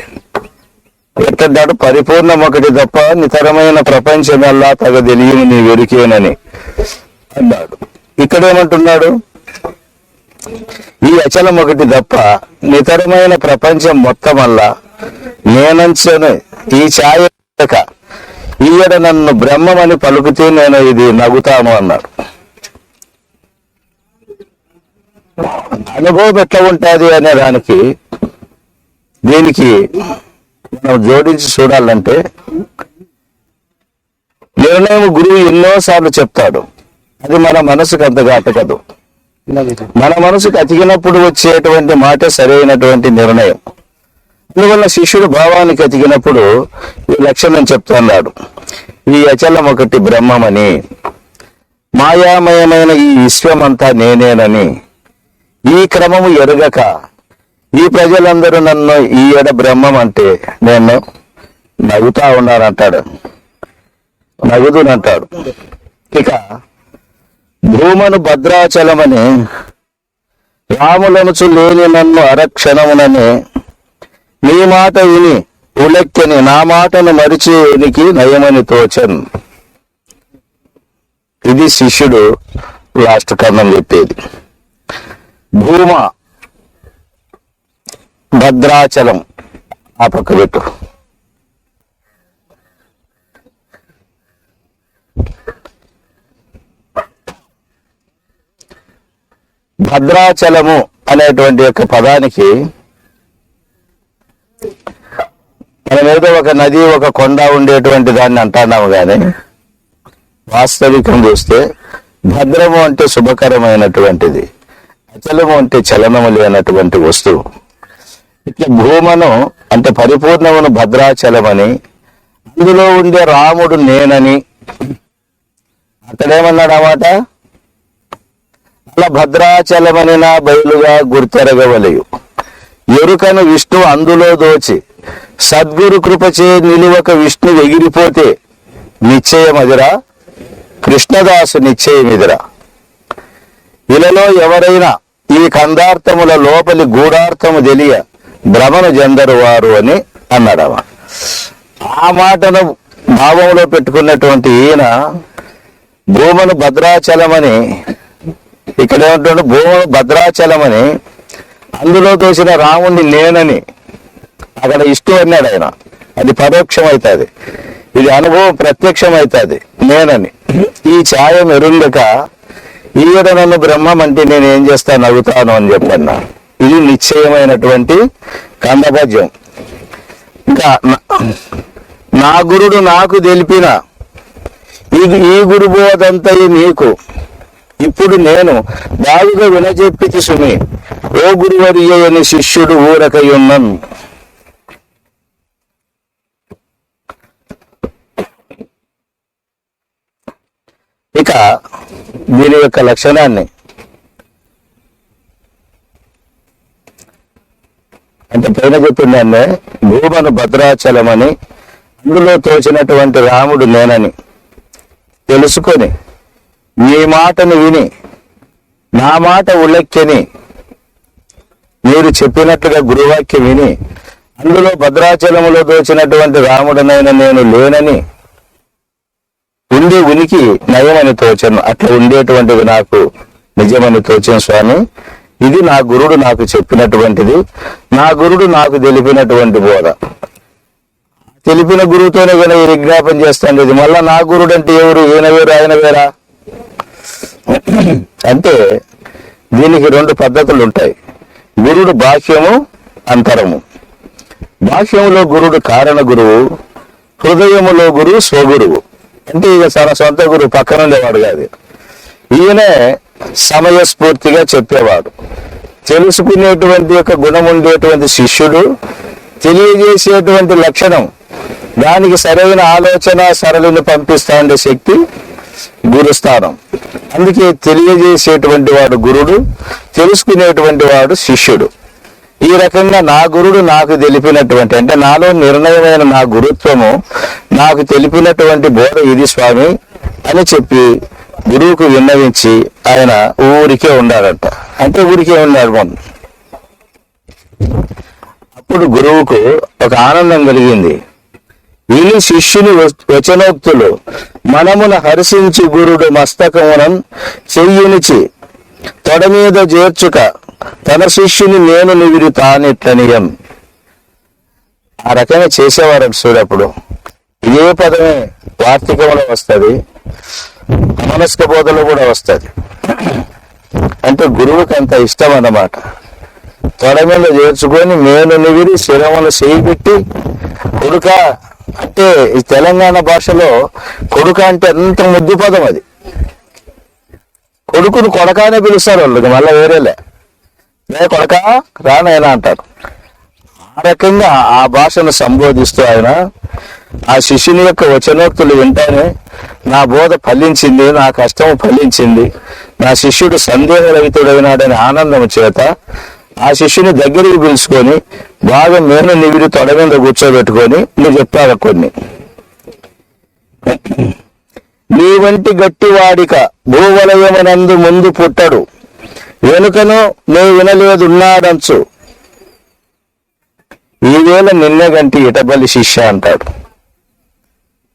ఎట్టన్నాడు, పరిపూర్ణం ఒకటి తప్ప నితరమైన ప్రపంచమల్లా తగదెలియము నీ వెరికేనని అన్నాడు. ఇక్కడేమంటున్నాడు, ఈ అచలం ఒకటి తప్ప నితరమైన ప్రపంచం మొత్తం వల్ల నేనంచను ఈ ఛాయ ఈయడ నన్ను బ్రహ్మమని పలుకుతూ నేను ఇది నవ్వుతాను అన్నాడు. అనుభవం ఎట్లా ఉంటుంది అనే దానికి దీనికి మనం జోడించి చూడాలంటే, నిర్ణయం గురువు ఎన్నోసార్లు చెప్తాడు, అది మన మనసుకు అంతగా అతకదు. మన మనసుకు అతికినప్పుడు వచ్చేటువంటి మాట సరైనటువంటి నిర్ణయం. అందువల్ల శిష్యుడు భావానికి అతికినప్పుడు ఈ లక్షణం చెప్తున్నాడు, ఈ అచలం ఒకటి బ్రహ్మమని, మాయామయమైన ఈ విశ్వమంతా నేనేనని ఈ క్రమము ఎరుగక ఈ ప్రజలందరూ నన్ను ఈ ఎడ బ్రహ్మం అంటే నేను నవ్వుతా ఉన్నానంటాడు, నవ్వుదునంటాడు. ఇక భూమను భద్రాచలమని రాములనుచు లేని నన్ను అరక్షణమునని నీ మాట విని ఉలెక్కిని నా మాటను మరిచేనికి నయమని తోచన్. ఇది శిష్యుడు లాస్ట్ కర్ణం చెప్పేది. భూమ భద్రాచలం ఆ పక్క పెట్టు. భద్రాచలము అనేటువంటి యొక్క పదానికి మనం ఏదో ఒక నది ఒక కొండ ఉండేటువంటి దాన్ని అంటున్నాము కానీ వాస్తవికం చూస్తే భద్రము అంటే శుభకరమైనటువంటిది, అచలము అంటే చలనము లేనటువంటి వస్తువు. ఇట్లా భూమను అంటే పరిపూర్ణమును భద్రాచలమని, అందులో ఉండే రాముడు నేనని అతడేమన్నాడు అన్నమాట, అలా భద్రాచలమని నా బయలుగా గుర్తెరగవలయు ఎరుకను విష్ణు అందులో దోచి సద్గురు కృపచే నిలువక విష్ణు ఎగిరిపోతే నిశ్చయమదిరా కృష్ణదాసు నిశ్చయమిదిరా. ఇలలో ఎవరైనా ఈ కందార్థముల లోపలి గూఢార్థము తెలియ భ్రమను చెందరు వారు అని అన్నాడవ. ఆ మాటను భావంలో పెట్టుకున్నటువంటి ఈయన భూమను భద్రాచలమని, ఇక్కడ ఏమంటాడు, భూమను భద్రాచలమని అందులో తోసిన రాముణ్ణి నేనని అక్కడ ఇష్టం అన్నాడు ఆయన. అది పరోక్షం అవుతుంది, ఇది అనుభవం ప్రత్యక్షం అవుతుంది నేనని. ఈ ఛాయ మెరుంగక ఈయన నన్ను బ్రహ్మం అంటే నేను ఏం చేస్తాను అడుగుతాను అని చెప్పన్నా. ఇది నిశ్చయమైనటువంటి కందపద్యం. ఇంకా నా గురుడు నాకు తెలిపిన ఇది ఈ గురుబోధంతయు నీకు ఇప్పుడు నేను బాగుగా వినజెప్పితి సుమి ఓ గురువర్యని శిష్యుడు ఊరకయున్నన్. ఇక దీని యొక్క లక్షణాన్ని అంటే పైన చెప్పిందాన్నే భూమను భద్రాచలమని అందులో తోచినటువంటి రాముడు నేనని తెలుసుకొని నీ మాటను విని నా మాట ఉల్లెక్కిని మీరు చెప్పినట్లుగా గురువాక్యం విని అందులో భద్రాచలములో దోచినటువంటి రాముడనైనా నేను లేనని ఉండే ఉనికి నయమని తోచను. అట్లా ఉండేటువంటిది నాకు నిజమని తోచను స్వామి. ఇది నా గురుడు నాకు చెప్పినటువంటిది, నా గురుడు నాకు తెలిపినటువంటి బోధ. తెలిపిన గురువుతోనే విన విజ్ఞాపం చేస్తాను. ఇది మళ్ళా నా గురుడు అంటే ఎవరు? ఈయన వేరు ఆయన వేరా? అంటే దీనికి రెండు పద్ధతులు ఉంటాయి. గురుడు బాహ్యము, అంతరము. బాహ్యములో గురుడు కారణ గురువు, హృదయములో గురువు స్వగురువు. అంటే ఇక తన సొంత గురువు పక్కన ఉండేవాడు కాదు. ఈయనే సమయస్ఫూర్తిగా చెప్పేవాడు. తెలుసుకునేటువంటి యొక్క గుణం ఉండేటువంటి శిష్యుడు, తెలియజేసేటువంటి లక్షణం, దానికి సరైన ఆలోచన సరళిని పంపిస్తా ఉండే శక్తి గురుస్థానం. అందుకే తెలియజేసేటువంటి వాడు గురుడు, తెలుసుకునేటువంటి వాడు శిష్యుడు. ఈ రకంగా నా గురుడు నాకు తెలిపినటువంటి, అంటే నాలో నిర్ణయమైన నా గురుత్వము నాకు తెలిపినటువంటి బోధ ఇది స్వామి అని చెప్పి గురువుకు విన్నవించి ఆయన ఊరికే ఉండాలంట. అంటే ఊరికే ఉన్నాడు మనం. అప్పుడు గురువుకు ఒక ఆనందం కలిగింది. విని శిష్యుని వచనోక్తులు మనమున హర్షించి గురుడు మస్తకమునం చెయ్యునిచి తొడ మీద చేర్చుక తన శిష్యుని నేను నివిరి తానిట్లనియం. ఆ రకంగా చేసేవారు చూడప్పుడు. ఇదే పదమే వార్తికంలో వస్తుంది, అమనస్క బోధలో కూడా వస్తుంది. అంటే గురువుకి అంత ఇష్టం అన్నమాట. తొడ మీద చేర్చుకొని నేను నివిరి శిరమును చేయి పెట్టి కొడుక అంటే ఈ తెలంగాణ భాషలో కొడుక అంటే ఎంత ముద్దు పదం. అది కొడుకును కొడకానే పిలుస్తారు వాళ్ళకి, మళ్ళీ వేరేలే కొడక రానైనా అంటారు. ఆ రకంగా ఆ భాషను సంబోధిస్తూ ఆయన ఆ శిష్యుని యొక్క వచనోక్తులు వింటానే నా బోధ ఫలించింది, నా కష్టము ఫలించింది, నా శిష్యుడు సందేహరహితుడైనాడని ఆనందం చేత ఆ శిష్యుని దగ్గరికి పిలుచుకొని బాగా మేను నివిరి తొడ మీద కూర్చోబెట్టుకొని నువ్వు చెప్పావు కొన్ని. నీ వంటి గట్టివాడిక భూవలయమునందు ముందు పుట్టడు, వెనుకను నే వినలేదున్నాడంచు ఈవేళ నిన్నే గంటి ఇటబలి శిష్య అంటాడు.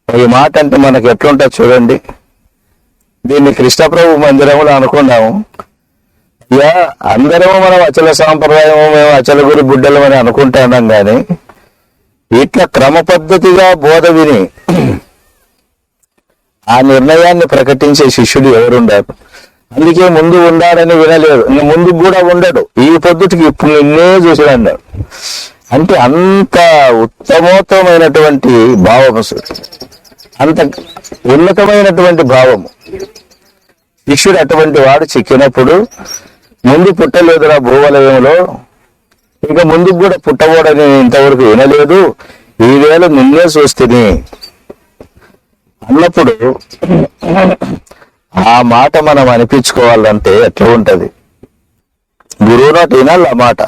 ఈ మాట అంటే మనకు ఎట్లుంటుంది చూడండి. దీన్ని కృష్ణప్రభు మందిరంలో అనుకున్నాము. యా అందరము మనం అచల సాంప్రదాయము, మేము అచల గురి బుడ్డలు అని అనుకుంటున్నాం కానీ ఇట్లా క్రమ పద్ధతిగా బోధ విని ఆ నిర్ణయాన్ని ప్రకటించే శిష్యుడు ఎవరుండారు? అందుకే ముందు ఉండాలని వినలేదు, ఇంకా ముందు కూడా ఉండడు, ఈ పొద్దుటికి ఇప్పుడు నిన్నే చూసి అన్నాడు. అంటే అంత ఉత్తమోత్తమైనటువంటి భావము, అంత ఉన్నతమైనటువంటి భావము. శిష్యుడు అటువంటి వాడు చిక్కినప్పుడు ముందు పుట్టలేదురా భూవలయంలో, ఇంకా ముందుకు కూడా పుట్టబోడని ఇంతవరకు వినలేదు, ఈవేళ నిన్నే చూస్తేని అన్నప్పుడు ఆ మాట మనం అనిపించుకోవాలంటే ఎట్లా ఉంటది? గురువు నాటి వినాలి ఆ మాట.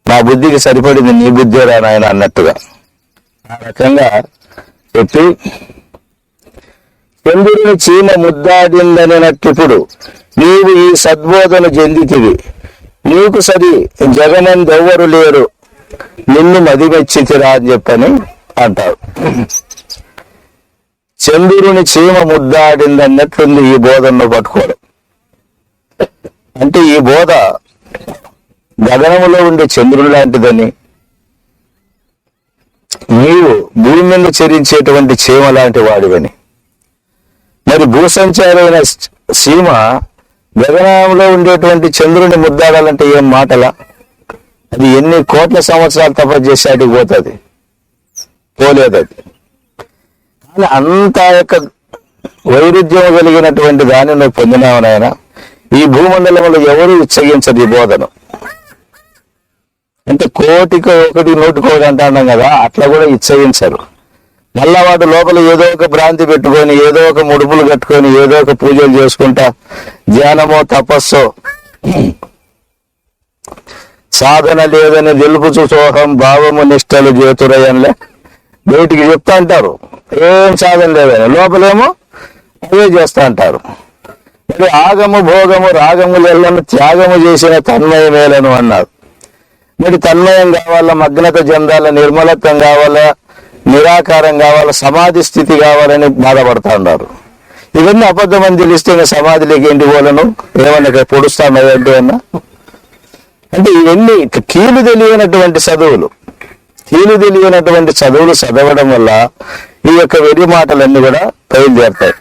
నా బుద్ధికి సరిపడింది నీ బుద్ధేరా నాయన అన్నట్టుగా ఆ రకంగా చెప్పి, చంద్రుని చీమ ముద్దాడిందనినట్టుప్పుడు నీవు ఈ సద్బోధన చెందితివి, నీకు సరి జగనందెవ్వరు లేరు, నిన్ను మదిమెచ్చితిరా అని చెప్పని అంటారు. చంద్రుని చీమ ముద్దాడింది అన్నట్లుంది ఈ బోధనను పట్టుకోవడం. అంటే ఈ బోధ గగనములో ఉండే చంద్రుడు లాంటిదని, నీవు భూమి మీద చరించేటువంటి చీమ లాంటి వాడివని. మరి భూసంచారైన సీమ గగనంలో ఉండేటువంటి చంద్రుని ముద్దాడాలంటే ఏం మాటలా? అది ఎన్ని కోట్ల సంవత్సరాలు తపస్సు చేసేటికి పోతుంది, పోలేదు అది. కానీ అంత యొక్క వైరుధ్యం కలిగినటువంటి దాన్ని నువ్వు పొందినావు నాయన. ఈ భూమండలంలో ఎవరు ఉత్సగించదు ఈ బోధను. అంటే కోటికి ఒకటి నూటికోటి అంటున్నాం కదా, అట్లా కూడా ఇచ్చయించరు. మళ్ళా వాటి లోపల ఏదో ఒక భ్రాంతి పెట్టుకొని, ఏదో ఒక ముడుపులు కట్టుకొని, ఏదో ఒక పూజలు చేసుకుంటా, ధ్యానమో తపస్సో సాధన లేదని తెలుపుచు సోహం భావము నిష్టలు జ్యోతురయన్లే బయటికి చెప్తా అంటారు, ఏం సాధన లేదని, లోపలేమో అదే చేస్తా అంటారు. మరి ఆగము భోగము రాగములను త్యాగము చేసిన తన్మయమేలను అన్నారు. మరి తన్మయం కావాలా, మగ్నత చెందాలా, నిర్మలత్వం కావాలా, నిరాకారం కావాలా, సమాధి స్థితి కావాలని బాధపడతా ఉన్నారు. ఇవన్నీ అబద్ధమని తెలిస్తే ఇంకా సమాధిలోకి ఏంటి పోలను, ఏమన్నా ఇక్కడ పొడుస్తాను ఏంటి అన్నా. అంటే ఇవన్నీ కీలు తెలియనటువంటి చదువులు, కీలు తెలియనటువంటి చదువులు చదవడం వల్ల ఈ యొక్క వెర్రి మాటలన్నీ కూడా బయలుదేరుతాయి.